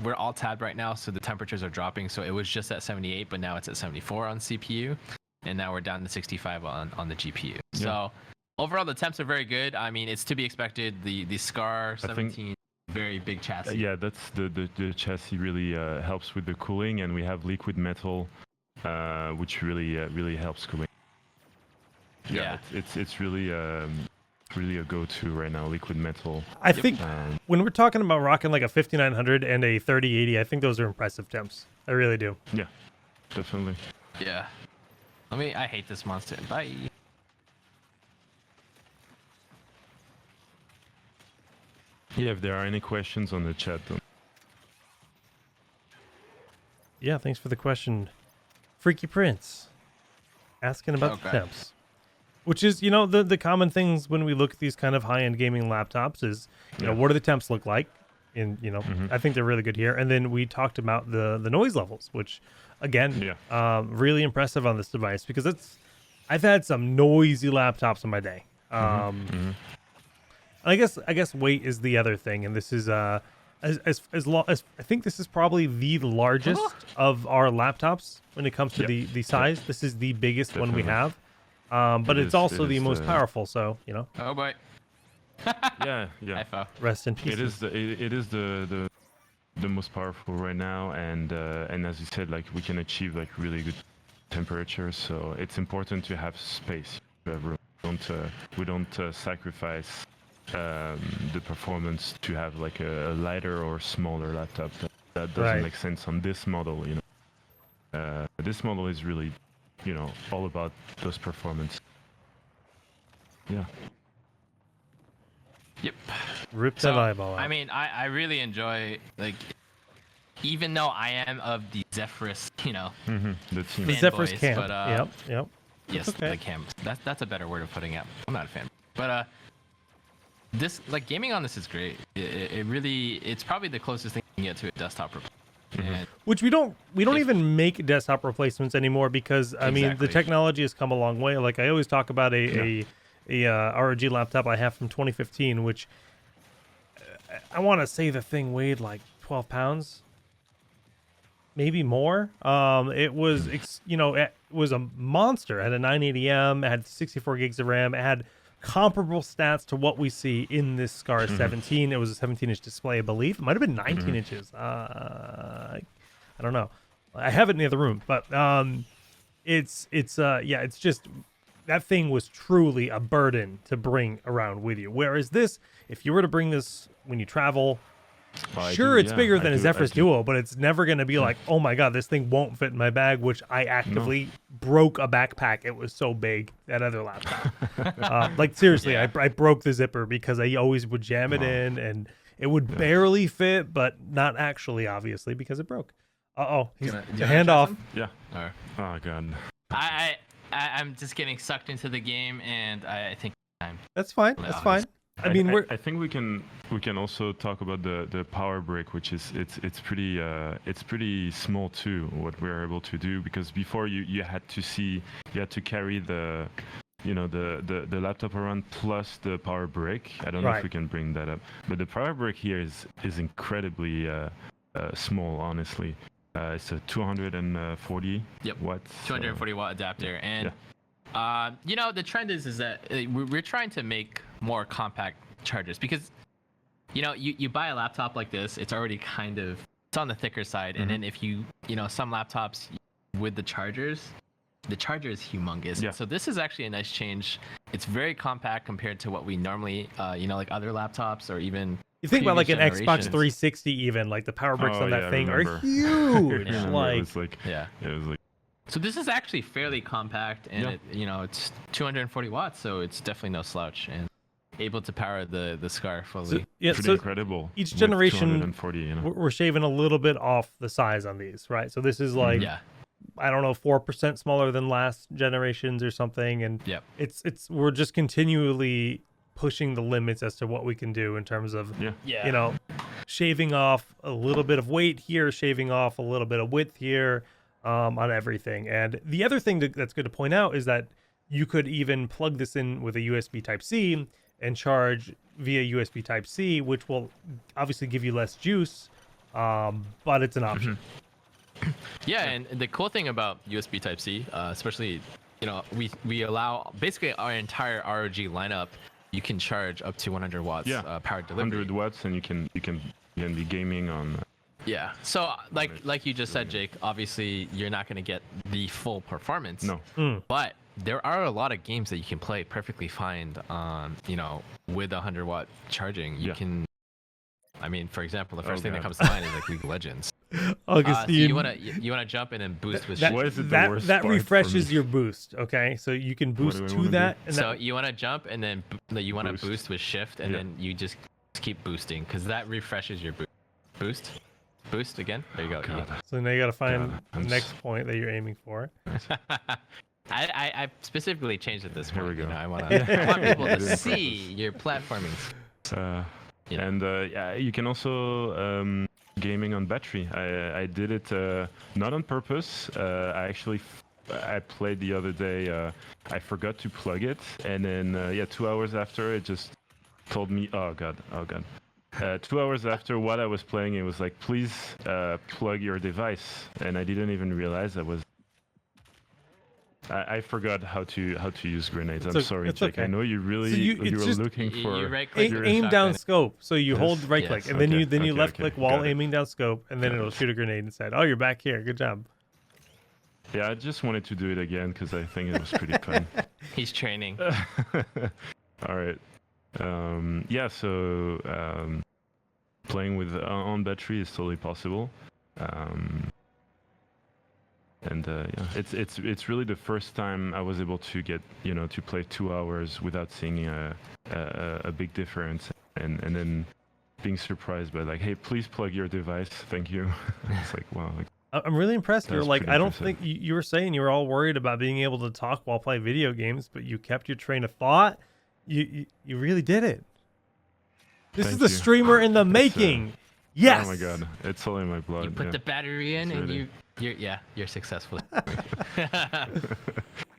we're all tabbed right now, so the temperatures are dropping. So it was just at 78, but now it's at 74 on CPU, and now we're down to 65 on the GPU. So overall, the temps are very good. I mean, it's to be expected. The Scar 17, very big chassis. Yeah, that's the chassis really helps with the cooling, and we have liquid metal, which really helps cooling. Yeah. It's really a go-to right now, liquid metal. I think when we're talking about rocking like a 5900 and a 3080, I think those are impressive temps. I really do. Yeah, definitely. Yeah. I hate this monster. Bye. Yeah, if there are any questions on the chat. Yeah, thanks for the question. Freaky Prince asking about the temps. Which is, the common things when we look at these kind of high-end gaming laptops is, what do the temps look like? And, I think they're really good here. And then we talked about the noise levels, which, again, really impressive on this device, because I've had some noisy laptops in my day. I guess weight is the other thing, and this is as I think this is probably the largest of our laptops when it comes to the size. This is the biggest one we have, but it's also the most powerful. So Oh boy. yeah. Rest in peace. It is the most powerful right now, and as you said, like we can achieve like really good temperatures. So it's important to have space. We don't sacrifice the performance to have like a lighter or smaller laptop. That doesn't make sense on this model. This model is really, all about those performance. Yeah. Yep. Rip that eyeball out. I mean, I really enjoy even though I am of the Zephyrus, The team. The fanboys, Zephyrus camp. but, Yep. yes, okay. the camp. That's a better word of putting it. I'm not a fan, but this like gaming on this is great. It really, it's probably the closest thing you can get to a desktop replacement. And Which we don't even make desktop replacements anymore because I mean the Exactly. technology has come a long way. Like I always talk about a ROG laptop I have from 2015, which I want to say the thing weighed like 12 pounds, maybe more. It was it was a monster. It had a 980M, it had 64 gigs of RAM, it had comparable stats to what we see in this Scar 17. It was a 17-inch display, I believe. It might have been 19 inches. I don't know. I have it in the other room, but it's just that thing was truly a burden to bring around with you. Whereas this, if you were to bring this when you travel, sure, it's bigger than a Zephyrus Duo, but it's never going to be like, oh my god, this thing won't fit in my bag, which I actively broke a backpack. It was so big, that other laptop. Like seriously, Yeah. I broke the zipper because I always would jam it in, and it would barely fit, but not actually, obviously, because it broke. He's hand off. Yeah. or, Oh god. I'm just getting sucked into the game, and I think time. That's fine. That's fine. I mean, I think we can also talk about the power brick, which is it's pretty small too. What we're able to do, because before you had to carry the laptop around plus the power brick. I don't know if we can bring that up, but the power brick here is incredibly small, honestly. It's a 240 watts. 240 watt adapter, and the trend is that we're trying to make more compact chargers, because you buy a laptop like this, it's already it's on the thicker side, and then if some laptops with the charger is humongous. Yeah. So this is actually a nice change. It's very compact compared to what we normally like other laptops, or even you think about like an previous Xbox generations. 360, even like the power bricks on that I thing remember. are huge. I remember Like, it was like it was like. So this is actually fairly compact, and it's 240 watts, so it's definitely no slouch, and able to power the Scar fully. Pretty incredible. Each with generation, 240, we're shaving a little bit off the size on these, right? So this is like, I don't know, 4% smaller than last generations or something, and we're just continually pushing the limits as to what we can do in terms of shaving off a little bit of weight here, shaving off a little bit of width here, on everything. And the other thing that's good to point out is that you could even plug this in with a USB Type-C and charge via USB Type-C, which will obviously give you less juice, but it's an option. Yeah, and the cool thing about USB Type-C, especially, we allow basically our entire ROG lineup, you can charge up to 100 watts power delivery. 100 watts, and you can be gaming on. Yeah. So like you just said, Jake, obviously you're not going to get the full performance. No. But there are a lot of games that you can play perfectly fine on, with 100 watt charging. You can, I mean, for example, the first thing that comes to mind is like League of Legends. Augustine, so you wanna jump in and boost with Why is it the worst that part refreshes for me? your boost, okay? So you can boost do I to wanna that. do? And So you want to jump, and then you want to Boost. boost with shift, and then you just keep boosting, because that refreshes your boost again. There you go. so now you got to find God, the next point that you're aiming for. I specifically changed it this Here point. we go. I want people to see your platforming. And you can also gaming on battery. I did it not on purpose. I played the other day. I forgot to plug it, and then 2 hours after, it just told me, oh god. 2 hours after what I was playing, it was like, please plug your device, and I didn't even realize I forgot how to use grenades. I'm sorry, Jake. okay. I know you really So you were just- looking for you right-click your Aim down shotgun. scope. So you hold right Yes. click, and then you left click while got it. aiming down scope, and then it'll shoot a grenade instead. Oh, you're back here. Good job. Yeah, I just wanted to do it again because I think it was pretty fun. He's training. All right. So playing with on battery is totally possible. It's really the first time I was able to get to play 2 hours without seeing a big difference, and then being surprised by like, hey, please plug your device. Thank you. It's like, wow. Like, I'm really impressed. You're That's like, pretty I don't impressive. think you were saying you were all worried about being able to talk while playing video games, but you kept your train of thought. You really did it. This is Thank the you. streamer in the It's, making. Yes. Oh my god, it's all in my blood. You put yeah. the battery in, It's and really- you're successful.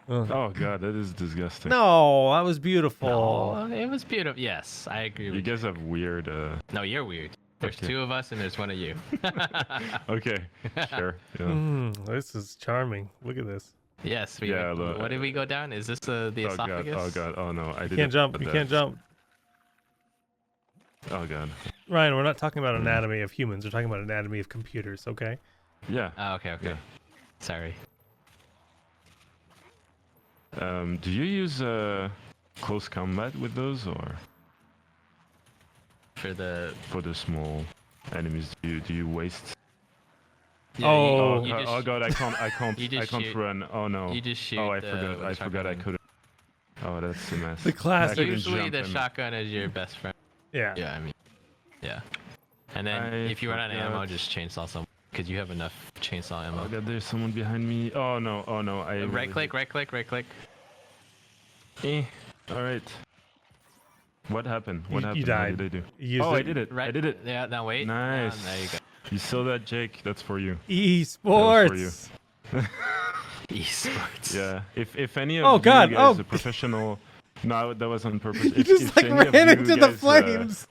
Oh god, that is disgusting. No, that was beautiful. Oh, it was beautiful. Yes, I agree You with guys have weird. No, you're weird. There's Okay. 2 of us, and there's 1 of you. Okay, sure. Yeah. This is charming. Look at this. Yes. Yeah, What did we go down? Is this the Oh god. esophagus? Oh god. Oh no. I You didn't can't jump. put You that. can't jump. Oh god. Ryan, we're not talking about anatomy of humans. We're talking about anatomy of computers. Okay. Yeah. Oh, okay. Yeah. Sorry. Do you use close combat with those, or For the for the small enemies? Do you waste? yeah, Oh. you Oh just, god, I can't. you I just can't shoot- run. Oh no. you just shoot. Oh, I the- forgot. with I the forgot. I shotgun. couldn't. Oh, that's a mess. The classic. I couldn't Usually jump the and- shotgun is your best friend. Yeah. Yeah, I mean, yeah. And then I if you run out of ammo, forgot. just chainsaw someone because you have enough chainsaw Oh ammo. god, there's someone behind me. Oh no. Oh no. I Right really click, right click, right click. Eh. All right. What happened? What You happened? died. What did I do? You used Oh, I it. did it. Right. I did it. Yeah. Now wait. Nice. There you go. You saw that, Jake? That's for you. Esports. Esports. Yeah. If any of Oh, you God. guys Oh. are professional, no, that was on purpose. You If, just if like any of ran you into the guys, flames.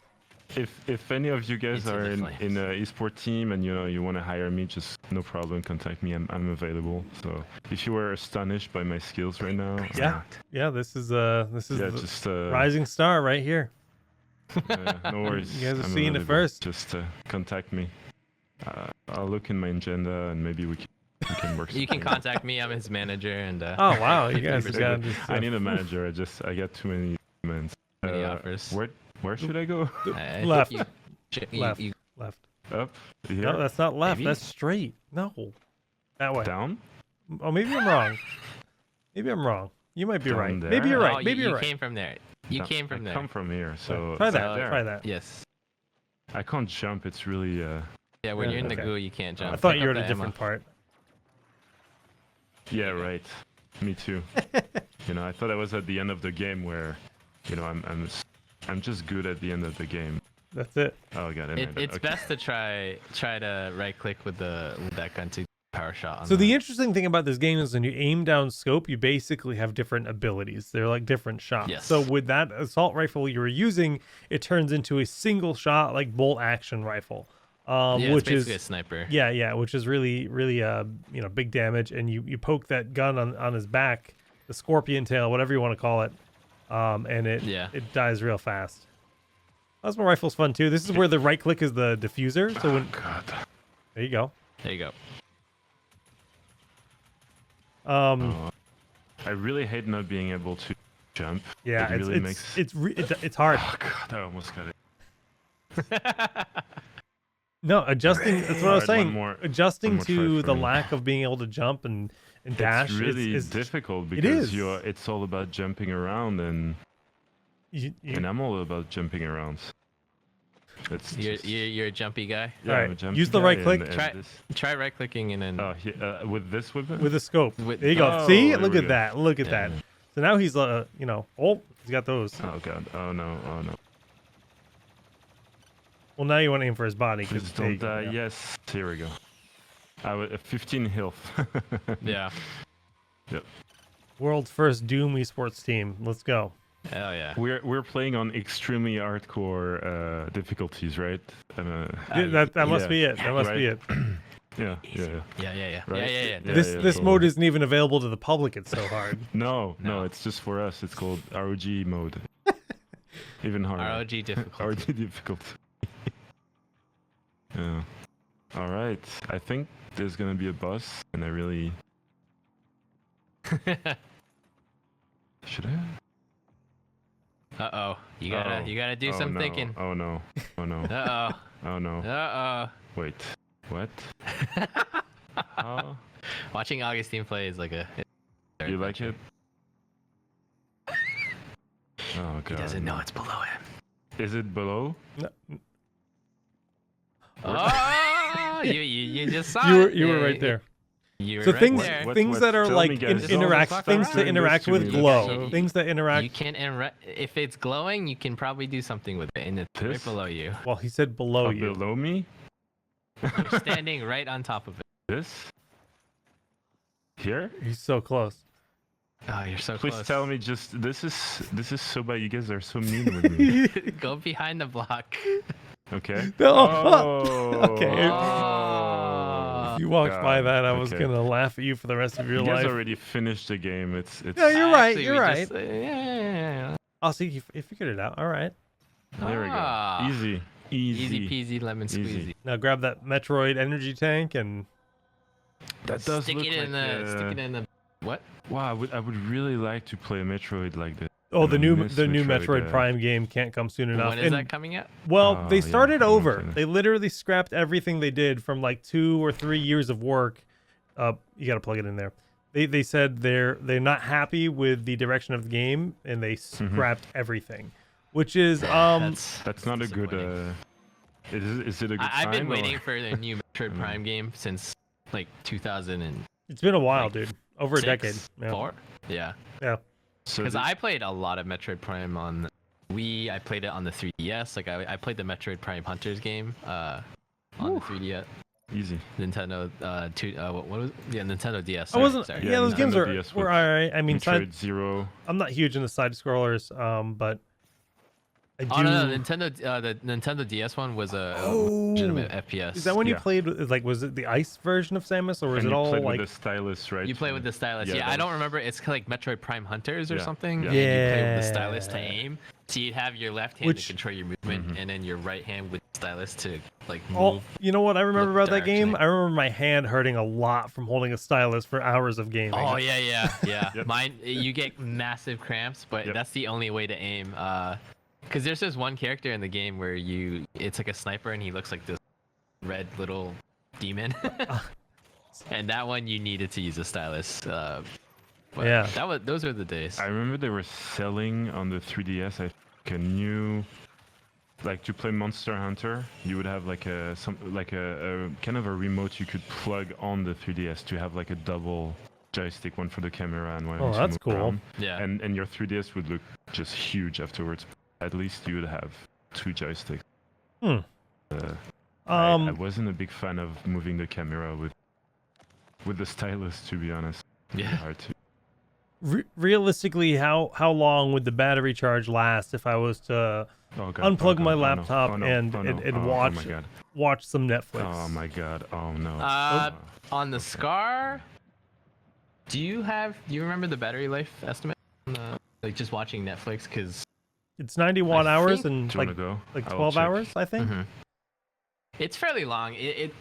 If any of you guys Into are the in flames. an esport team and you want to hire me, just no problem. Contact me. I'm available. So if you were astonished by my skills right now, Yeah. Yeah. This is the yeah, just rising star right here. no worries. You guys are I'm seeing it available. first. Just contact me. I'll look in my agenda and maybe we can work. You can something out. contact me. I'm his manager, and Oh wow, you guys have I got this. I need a manager. I got too many demands. many offers. Where should I go? I Left. think you, Left. you- Left. Up? Here? No, that's not left. Maybe? That's straight. No, that way. Down? Oh, maybe I'm wrong. Maybe I'm wrong. You might be Down right. there? Maybe you're Oh, right. you- Maybe you're you right. came from there. You Down- came from I there. come from here, so Try it's that. up there. Try that. Yes. I can't jump. It's really Yeah, when Yeah, you're in the okay. goo, you can't jump. I thought Pick you were up at a the ammo. different part. yeah, right. Me too. I thought I was at the end of the game where, I'm just good at the end of the game. That's it. Oh god, It's best to try to right click with that gun to power shot. On So the that. interesting thing about this game is when you aim down scope, you basically have different abilities. They're like different shots. Yes. So with that assault rifle you were using, it turns into a single shot like bolt action rifle. Yeah, it's Which basically is a sniper. yeah, which is really big damage, and you poke that gun on his back, the scorpion tail, whatever you want to call it, and it dies real fast. Plasma rifle's fun too. This is where the right click is the diffuser. So when God. there you go. There you go. I really hate not being able to jump. Yeah, it really it's hard. Oh god, I almost got it. No, adjusting. That's what I was Alright, one saying. more- Adjusting one more try to for the me. lack of being able to jump and dash. It's really is difficult it because is. it's all about jumping around and I'm all about jumping around. It's You're a jumpy guy. yeah, Alright, I'm a jumpy use the guy right click. and Try- this- Try right clicking and then. with this weapon? with a scope. With- There you go. Oh, See, there look we at go. that. Look at Yeah. that. So now he's oh, he's got those. Oh god. Oh no. Oh no. Well, now you want to aim for his body. 'cause Please there you don't go, die. yeah. Yes. Here we go. 15 health. Yeah. Yep. World's first Doom esports team. Let's go. Hell yeah. We're playing on extremely hardcore difficulties, right? Yeah, that must yeah. be it. That must be Right. it. Yeah. Yeah. Right? Yeah. Yeah, This totally. mode isn't even available to the public. It's so hard. No, No. it's just for us. It's called ROG mode. Even harder. ROG difficult. ROG difficult. Yeah. All right. I think there's gonna be a boss, and I really should I? Uh-oh. You gotta do some no. thinking. Oh no. Oh no. Uh-oh. Oh no. Uh-oh. Wait. What? Oh, Watching Augustine play is like a... you like it? Oh god. He doesn't know it's below him. Is it below? No, Oh, you just saw You were right there. You were So right things there. things that are Tell like me, guys. interact Fuck things to around. interact Doing with this to me. glow. You- Things that interact. You can if it's glowing, you can probably do something with it, and it's right This? below you. Well, he said below Oh, you. below me? You're standing right on top of it. This? Here? He's so close. Oh, you're so Please close. tell me just this is so bad. You guys are so mean with me. Go behind the block. Okay. Oh, okay. Oh. If you walked by God, that, I was okay. gonna laugh at you for the rest of your You guys life. already finished the game. It's Yeah, you're right. Actually, You're we right. just- yeah. I'll see. You figured it out. All right. there we Ah. go. Easy. Easy peasy lemon Easy. squeezy. Now grab that Metroid energy tank and That does Stick look it in like the. Stick it in the. What? Wow, I would really like to play a Metroid like this. oh, the I new miss Metroid Metroid, Prime game can't come soon enough. When is And, that coming out? well, Oh, they yeah, started I know over. what They literally scrapped everything they did from like 2 or 3 years of work. You got to plug it in there. They said they're not happy with the direction of the game and they scrapped everyand which is That's not a good. disappointing. Is it a good sign? I've been or- waiting for the new Metroid Prime game since like 2006. it's been a while, dude. Over a decade. Yeah. 4? Yeah. Yeah. So Because the- I played a lot of Metroid Prime on the Wii. I played it on the 3DS. Like I played the Metroid Prime Hunters game on the 3DS. easy. Nintendo what was yeah, Nintendo DS. I Sorry, wasn't. sorry. Yeah, Yeah, those games Nintendo were DS were was alright. I mean, Metroid Zero. I'm not huge into side scrollers, but I do. Oh no, the Nintendo DS one was a legitimate FPS. Is that when you Yeah. played? Like, was it the ice version of Samus, or was And it you all played like? with the stylus, right? You play with the stylus. Yeah, Yeah, that I don't was- remember. It's like Metroid Prime Hunters or Yeah, something. yeah. And you play with the stylus to Yeah. aim. So you'd have your left hand Which- to control your movement, Mhm. and then your right hand with the stylus to like Oh, move. you know what I remember Look about that game? directionally. I remember my hand hurting a lot from holding a stylus for hours of gaming. Oh yeah, yeah. Yep. Mine, you get massive cramps, but Yep. that's the only way to aim. Because there's this one character in the game where it's like a sniper, and he looks like this red little demon. And that one you needed to use a stylus. But Yeah. those were the days. I remember they were selling on the 3DS. I think a new, like to play Monster Hunter, you would have like a kind of a remote you could plug on the 3DS to have like a double joystick, one for the camera and one Oh, to that's move cool. around. Yeah. And your 3DS would look just huge afterwards. At least you would have 2 joysticks. Hmm. I wasn't a big fan of moving the camera with the stylus, to be honest. Yeah. Hard to. Realistically, how long would the battery charge last if I was to Oh, God. unplug Oh, God. my Oh, no. laptop Oh, no. and Oh, no. and Oh, watch Oh my God. watch some Netflix? Oh my God. Oh no. On the Scar, do you remember the battery life estimate? Like just watching Netflix, because It's 90 watt I hours think- and Do you like wanna go? like I will 12 check. hours, I think. it's fairly long. It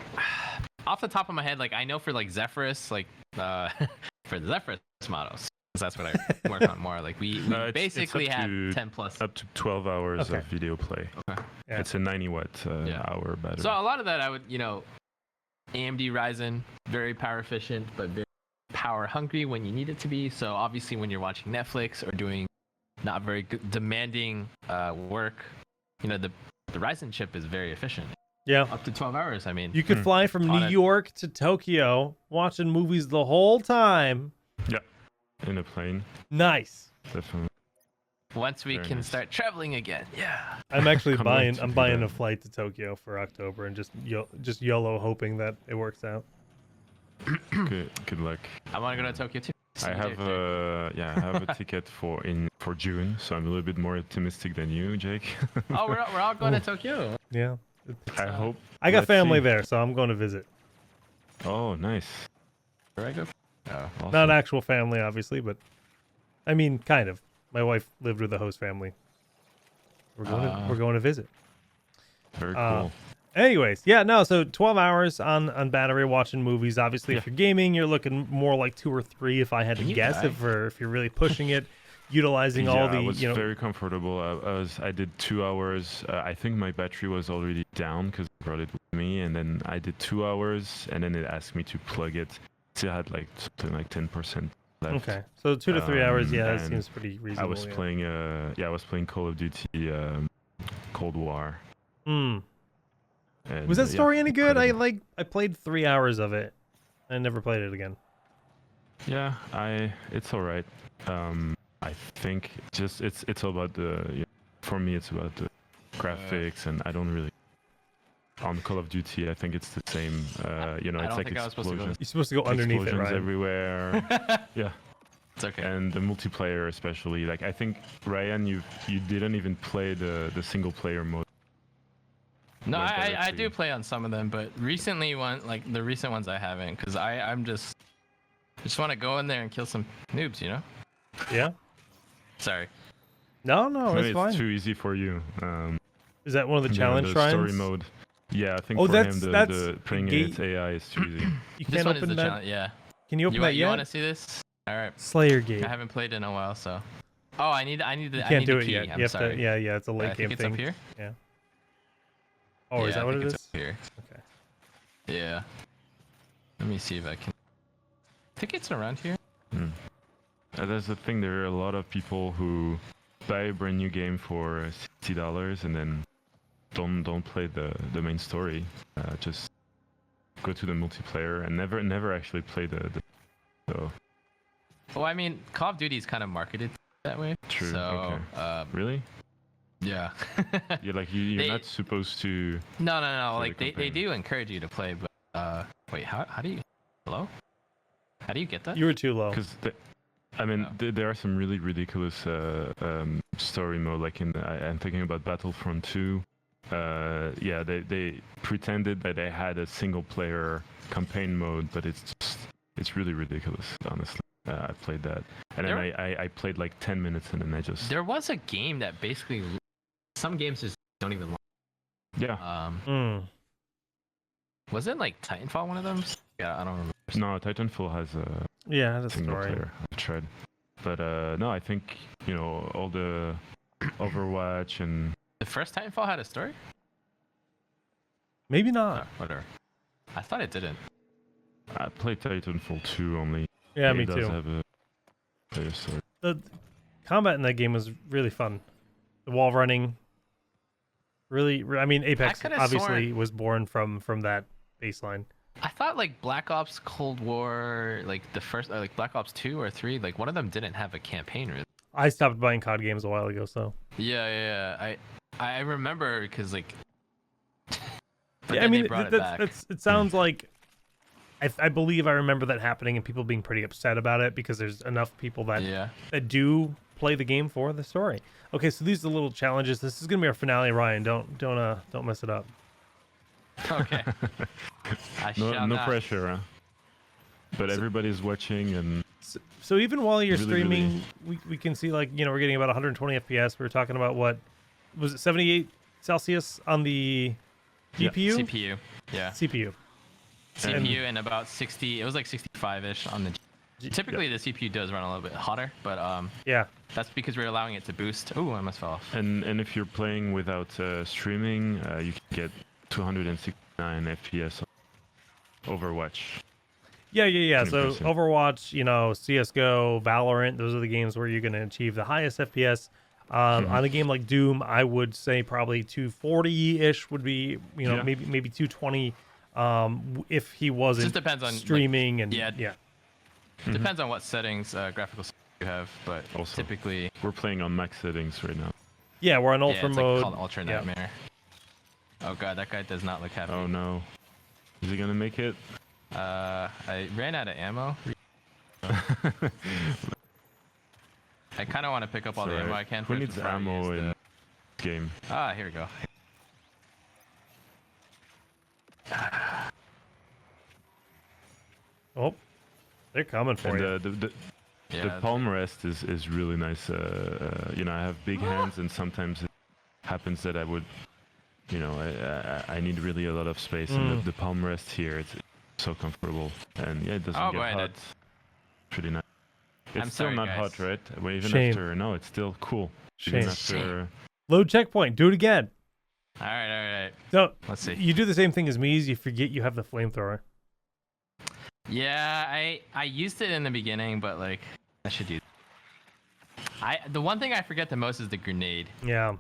off the top of my head, like I know for like Zephyrus, like for the Zephyrus models, 'cause that's what I work on more. Like we No, it's basically up have to- 10 plus. Up to 12 hours Okay. of video play. Okay. Yeah. It's a 90 watt Yeah. hour battery. So a lot of that I would, AMD Ryzen, very power efficient, but very power hungry when you need it to be. So obviously when you're watching Netflix or doing not very good, demanding work, the Ryzen chip is very efficient. Yeah. Up to 12 hours, I mean. You could fly from On New it. York to Tokyo watching movies the whole time. In a plane, Nice. definitely. Once we Very can nice. start traveling again. Yeah. I'm actually Can't wait buying. to I'm do buying that. a flight to Tokyo for October and just YOLO hoping that it works out. Good luck. I want to go to Tokyo too. I have I have a ticket for June, so I'm a little bit more optimistic than you, Jake. Oh, we're all going to Tokyo. Yeah. I hope. I got Let's family see. there, so I'm going to visit. Oh, nice. Where I go? Oh, awesome. Not actual family, obviously, but I mean, kind of. My wife lived with the host family. We're going to visit. Very uh, cool. Anyways, yeah, no. So 12 hours on battery watching movies. Obviously, if Yeah. you're gaming, you're looking more like 2 or 3. If I had to Can you guess, die? if you're really pushing it, utilizing Yeah, all the I was you know. very comfortable. I did 2 hours. I think my battery was already down because I brought it with me, and then I did 2 hours, and then it asked me to plug it. Still had like something like 10% left. Okay, so 2 to 3 hours. Yeah, that and seems pretty reasonable. I was yeah. playing. I was playing Call of Duty Cold War. Hmm. And, Was that story any good? incredible. I played 3 hours of it. I never played it again. Yeah, it's all right. I think just it's all about for me it's about the graphics, and I don't really. On Call of Duty, I think it's the same. I It's don't like think I was supposed to go explosions, You're supposed to go underneath it, explosions right? everywhere. Yeah, It's okay. and the multiplayer especially. Like I think Ryan, you didn't even play the single player mode. No, went I directly. do play on some of them, but recently the recent ones I haven't, because I'm just want to go in there and kill some noobs, you know? Yeah. Sorry. No, no, Maybe it's fine. too easy for you. Is that one of the the challenge shrines? story mode. Yeah, I think Oh, for that's- him that's the putting the in its AI is too easy. You This can't one is open the that. challenge. Yeah. Can you open You, that you yet? want to see this? All right. Slayer Gate. I haven't played in a while, so. Oh, I need the. You I can't need do the it key. yet. I'm You have sorry. to. Yeah, it's a I late think game it's thing. up here. Oh, is Yeah, that I what think it it's is? up here. Okay. Yeah. Let me see if I can. I think it's around here. That's the thing. There are a lot of people who buy a brand new game for $60 and then don't play the main story. Just go to the multiplayer and never actually play the. So Well, I mean, Call of Duty is kind of marketed that way. True, So, really, yeah. you're you're They- not supposed to. No. the Like they campaign. do encourage you to play, but wait, how do you? Hello? How do you get that? You were too low. Because I mean, Oh. there are some really ridiculous story mode. Like I'm thinking about Battlefront 2. Yeah, they pretended that they had a single player campaign mode, but it's really ridiculous. Honestly, I played that, and then I played like 10 minutes, and then I just There was a game that basically some games just don't even. yeah. Was it like Titanfall one of them? Yeah, I don't remember. No, Titanfall has a Yeah, that's a single story. player. I've tried, but no, I think all the Overwatch and The first Titanfall had a story? Maybe Oh, not. whatever. I thought it didn't. I played Titanfall 2 only. Yeah, It me does too. have a player story. The combat in that game was really fun. The wall running. Really, I mean, Apex could've obviously was born from that baseline. I thought like Black Ops Cold War, like the first, like Black Ops 2 or 3, like one of them didn't have a campaign really. I stopped buying COD games a while ago, so. Yeah. I remember because like. But Yeah, I then they mean, brought it back. it sounds like. I believe I remember that happening and people being pretty upset about it because there's enough people that do play the game for the story. Okay, so these are the little challenges. This is gonna be our finale, Ryan. Don't mess it up. Okay. I shall No not. pressure, huh? But everybody's watching, and So even while you're Really, streaming, we can see like we're getting about 120 FPS. We were talking about what was it 78 Celsius on the Yeah. GPU, CPU. Yeah. CPU. CPU and about 60. It was like 65-ish on the. Typically, the CPU does run a little bit hotter, but Yeah, that's because we're allowing it to boost. Oh, I almost fell off. and if you're playing without streaming, you can get 269 FPS on Overwatch. yeah. So Impressive. Overwatch, CS:GO, Valorant, those are the games where you're going to achieve the highest FPS. On a game like Doom, I would say probably 240-ish would be, Yeah. maybe 220. If he wasn't Just depends on, like, streaming and yeah. yeah. Depends on what settings, graphical settings you have, but Also. typically, We're playing on max settings right now. Yeah, we're on yeah, ultra it's mode. like called Ultra Yeah. Nightmare. Oh god, that guy does not look happy. Oh no, is he gonna make it? I ran out of ammo. I kind of want to pick up all the ammo I can. Who first needs before I ammo use in the- game? Ah, here we go. Oh, they're coming for And you. the Yeah, palm rest is really nice. I have big hands, and sometimes it happens that I would, I need really a lot of space, and the palm rest here, it's so comfortable, and yeah, it doesn't Oh, get boy, hot. that's- Pretty nice. It's I'm still sorry, not guys. hot, right? Well, even Shame. after, no, it's still cool. Shame. Even after, Load checkpoint. Do it again. all right. So Let's see. you do the same thing as me. Is you forget you have the flamethrower. Yeah, I used it in the beginning, but like I should do. The one thing I forget the most is the grenade. Yeah.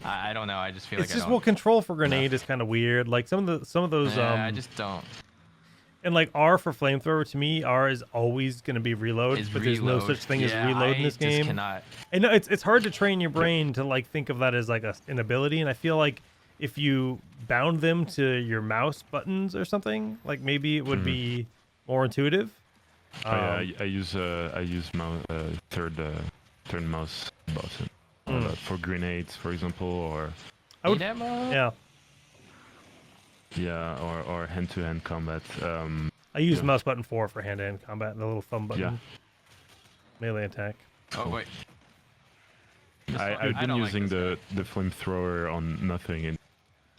I don't know. I just feel It's like just I don't. control for grenade is kind of weird. Like some of those Yeah, I just don't. and like R for flamethrower to me, R is always going to be reload, Is but there's no reload. such thing as Yeah, reload in I this just game. cannot. And no, it's hard to train your brain to like think of that as like an ability, and I feel like if you bound them to your mouse buttons or something, like maybe it would be more intuitive. Oh yeah, I use mouse third mouse button for grenades, for example, or I would, Need ammo? yeah, yeah, or hand-to-hand combat. I use mouse button 4 for hand-to-hand combat, and the little thumb button, Yeah. melee attack. Oh wait. I've I been don't like using this the flamethrower on nothing and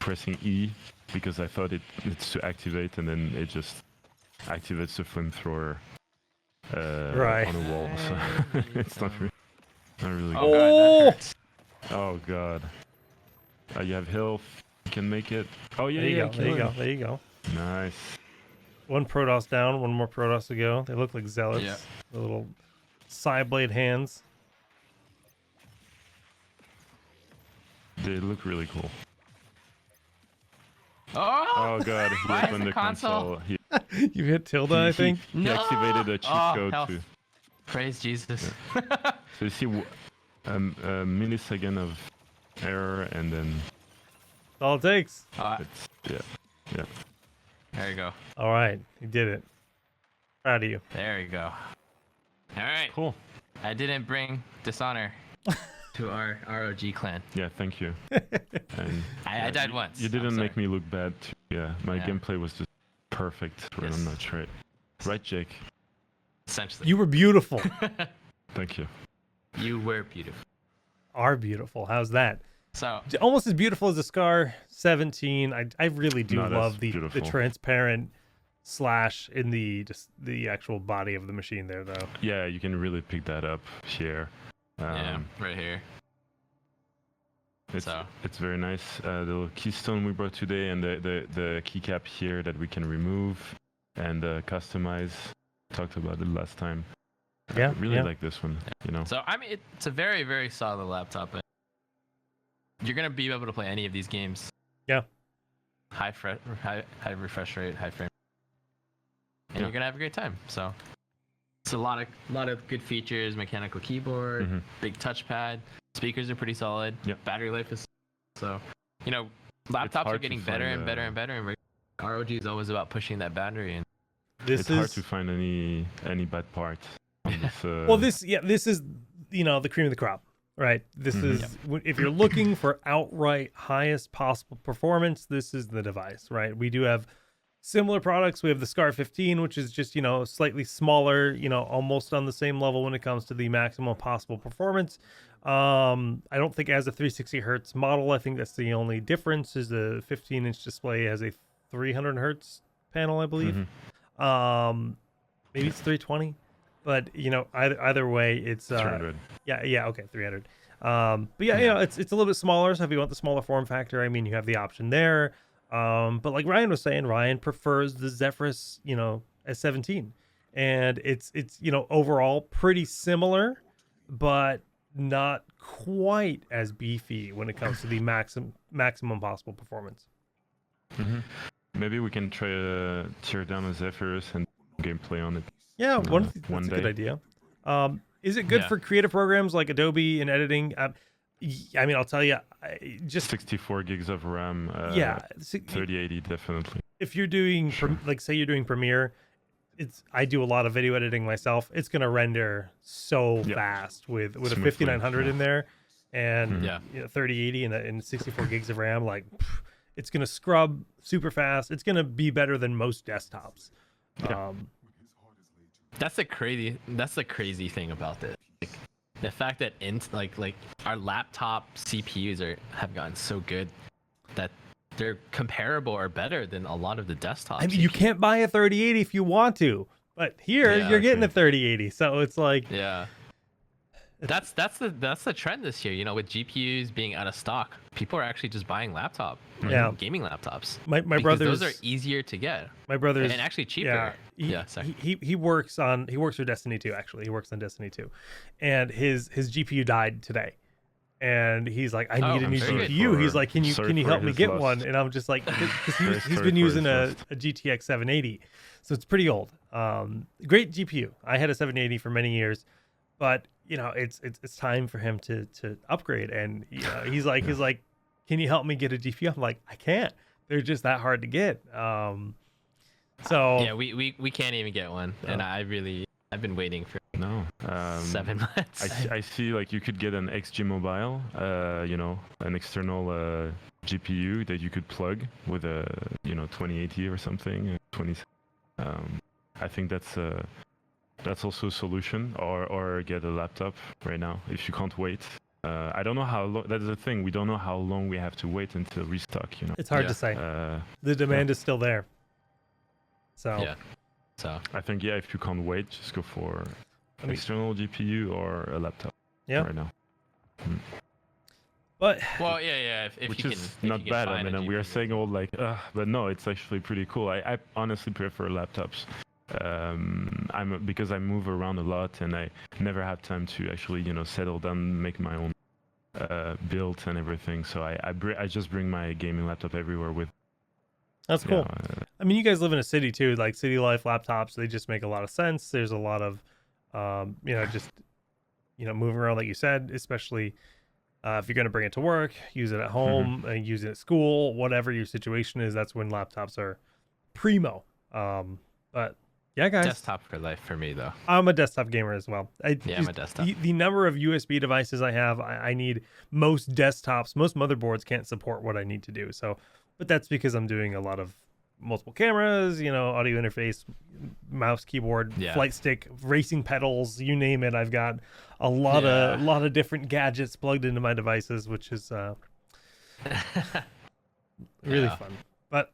pressing E because I thought it's to activate, and then it just activates the flamethrower Right. on a wall. So it's not really Oh, good. God, that hurts. Oh god. You have health. You can make it. Oh yeah, There you yeah. go. There you go. There you go. Nice. One Protoss down. One more Protoss to go. They look like zealots. Yeah. The little side blade hands. They look really cool. Oh! Oh god, he Why is opened the the console. console- You hit tilde, I think. He No! activated a cheat Oh, code health. too. Praise Jesus. So you see a millisecond of error, and then That's all it takes. it's yeah. There you go. All right. You did it. Proud of you. There you go. All right. Cool. I didn't bring dishonor to our ROG clan. Yeah, thank you. And I died once. you I'm didn't sorry. make me look bad too. Yeah, my Yeah. gameplay was just perfect for Yes. a match, right? Right, Jake? Essentially. You were beautiful. Thank you. You were beautiful. Are beautiful. How's that? So, Almost as beautiful as the Scar 17. I really do Not as love the beautiful. transparent slash in the actual body of the machine there though. Yeah, you can really pick that up here. yeah, right here. It's, So. it's very nice. The little keystone we brought today, and the keycap here that we can remove and customize. Talked about it last time. Yeah, I really yeah. like this one. You know. So, I mean, it's a very, very solid laptop. And you're going to be able to play any of these games. Yeah. High refresh rate, high frame. And Yeah. you're going to have a great time. So, it's a lot of good features, mechanical keyboard, Mhm. big touchpad. Speakers are pretty solid. Yep. Battery life is so, laptops are hard to getting better find, and better and better. And ROG is always about pushing that battery. And This It's is hard to find any bad parts. On this, well, this is the cream of the crop, right? This Mhm. is if you're looking for outright highest possible performance, this is the device, right? We do have similar products. We have the Scar 15, which is just slightly smaller, almost on the same level when it comes to the maximum possible performance. I don't think it has a 360 hertz model. I think that's the only difference. Is the 15-inch display has a 300 hertz panel, I believe. Maybe it's 320, but either way, it's 300. yeah, okay, 300. But yeah, it's a little bit smaller. So if you want the smaller form factor, I mean, you have the option there. But like Ryan was saying, Ryan prefers the Zephyrus, S17, and it's overall pretty similar, but not quite as beefy when it comes to the maximum possible performance. Maybe we can try to tear down a Zephyrus and gameplay on it. Yeah, one that's a good day. idea. Is it good Yeah. for creative programs like Adobe and editing? I mean, I'll tell you, just 64 gigs of RAM. yeah. 3080 definitely. If you're doing, like, say you're doing Premiere, I do a lot of video editing myself. It's gonna render so Yep. fast with a Smoothly, 5900 yeah. in there, and Yeah. 3080 and 64 gigs of RAM. Like, it's gonna scrub super fast. It's gonna be better than most desktops. Yeah. that's the crazy thing about this. Like, the fact that like our laptop CPUs have gotten so good that they're comparable or better than a lot of the desktop. I mean, you CPUs. can't buy a 3080 if you want to, but here Yeah, you're getting a okay. 3080. So it's like, Yeah. That's the trend this year. With GPUs being out of stock, people are actually just buying Yeah. gaming laptops. my Because brother's those are easier to get my brother's and actually cheaper. Yeah, Yeah, sorry. he works for Destiny 2. Actually, he works on Destiny 2, and his GPU died today, and he's like, I Oh, need a I'm new sorry GPU. He's for- like, can you sorry for help me his get loss. one? And I'm just like, because Very he's sorry been for using his a, loss. a GTX 780, so it's pretty old. Great GPU. I had a 780 for many years, but you know, it's time for him to upgrade. And he's like, can you help me get a GPU? I'm like, I can't. They're just that hard to get. So Yeah, we can't even get one, and I've been waiting for No. 7 months. I see like you could get an XG Mobile, you know, an external GPU that you could plug with a, you know, 2080 or something, 20. I think that's also a solution, or get a laptop right now if you can't wait. I don't know how long. That's the thing. We don't know how long we have to wait until restock. You know. it's hard Yeah. to say. Uh, The demand is still there. So Yeah. So I think if you can't wait, just go for I mean- external GPU or a laptop. Yeah. Right now. but well, yeah. If Which you is can, not if you bad. Can I find mean, a we are GPU. saying all like, but no, it's actually pretty cool. I honestly prefer laptops. Because I move around a lot and I never have time to actually, you know, settle down, make my own build and everything. So I just bring my gaming laptop everywhere with. that's cool. I mean, you guys live in a city too, like city life laptops. They just make a lot of sense. There's a lot of, just, moving around, like you said, especially if you're going to bring it to work, use it at home, use it at school, whatever your situation is. That's when laptops are primo. But yeah, guys, Desktop for life for me though. I'm a desktop gamer as well. Yeah, I'm a desktop. The number of USB devices I have, I need most desktops, most motherboards can't support what I need to do. So, but that's because I'm doing a lot of multiple cameras, audio interface, mouse, keyboard, Yeah. flight stick, racing pedals, you name it. I've got a lot of different gadgets plugged into my devices, which is really Yeah. fun. But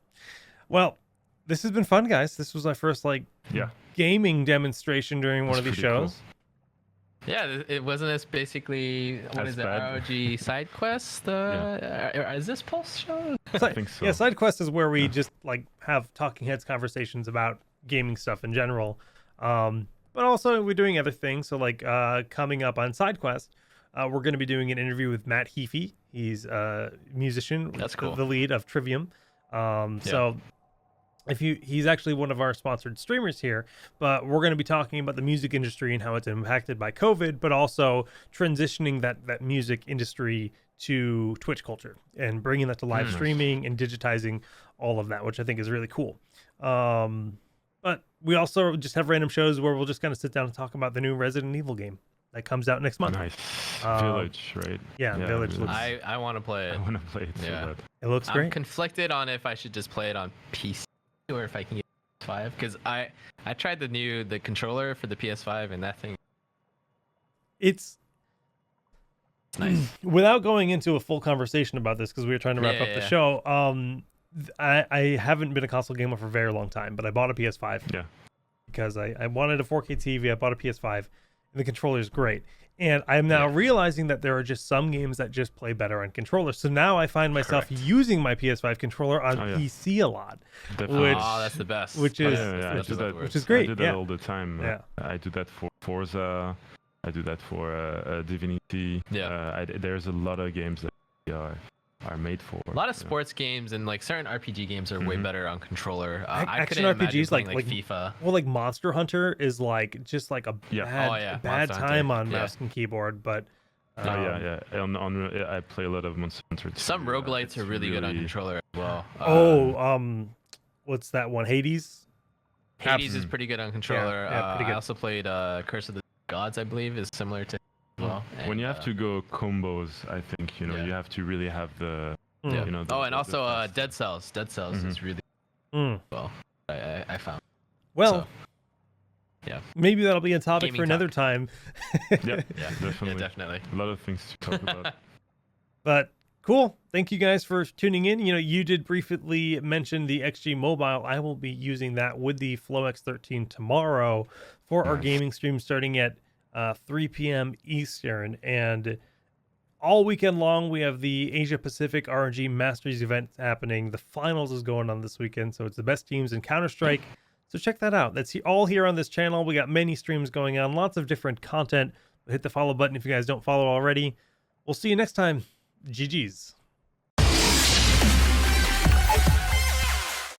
well, this has been fun, guys. This was my first Yeah. gaming demonstration during one It's of these pretty cool. shows. Yeah, it wasn't this basically what That's is it? bad. ROG side quest? Is this Pulse show? I think so. Yeah, side quest is where we just have talking heads conversations about gaming stuff in general. But also we're doing other things. So coming up on side quest, we're going to be doing an interview with Matt Heafy. He's a musician. That's cool. The lead of Trivium. So he's actually one of our sponsored streamers here, but we're going to be talking about the music industry and how it's impacted by COVID, but also transitioning that music industry to Twitch culture and bringing that to live streaming and digitizing all of that, which I think is really cool. But we also just have random shows where we'll just kind of sit down and talk about the new Resident Evil game that comes out next month. Nice. Village, right? Yeah, Village looks- I want to play I it. want to play it so Yeah. bad. It looks I'm great. conflicted on if I should just play it on PC or if I can get PS5 because I tried the controller for the PS5 and that thing It's is nice. without going into a full conversation about this because we were trying to wrap up the Yeah. show. I haven't been a console gamer for a very long time, but I bought a PS5 Yeah. because I wanted a 4K TV. I bought a PS5, and the controller is great. And I'm now realizing that there are just some games that just play better on controller. So now I find myself Correct. using my PS5 controller on Oh, yeah. PC a lot, Definitely. Which- Oh, that's the best. which That's- is- yeah, I that's do the that, word. which is great, I do that yeah. all the time. Yeah. I do that for Forza. I do that for Divinity. Yeah. There's a lot of games that are made for. A lot of sports games and certain RPG games are way better on controller. I Action couldn't imagine RPGs playing like FIFA. well, Monster Hunter is just a Yeah. bad, Oh, yeah, bad Monster time Hunter. on Yeah. mouse and keyboard. But Oh yeah. I play a lot of Monster Hunter. Too. Some roguelites It's are really good on controller as well. what's that one? Hades. Hades is pretty good on controller. yeah, pretty good. I also played Curse of the Gods, I believe, is similar to as well. When And, you have to go combos, I think Yeah. you have to really have the. Mm. You know, and the also fast- Dead Cells. Dead Cells is really Mm. well. I found. Well, So, yeah. maybe that'll be a topic Gaming for another talk. time. Yeah, Yeah, definitely. definitely. A lot of things to talk about. But cool. Thank you guys for tuning in. You did briefly mention the XG Mobile. I will be using that with the Flow X13 tomorrow for our Nice. gaming stream starting at 3 p.m. Eastern. And all weekend long, we have the Asia Pacific RNG Masters event happening. The finals is going on this weekend. So it's the best teams in Counter-Strike. So check that out. That's all here on this channel. We got many streams going on, lots of different content. Hit the follow button if you guys don't follow already. We'll see you next time. GG's.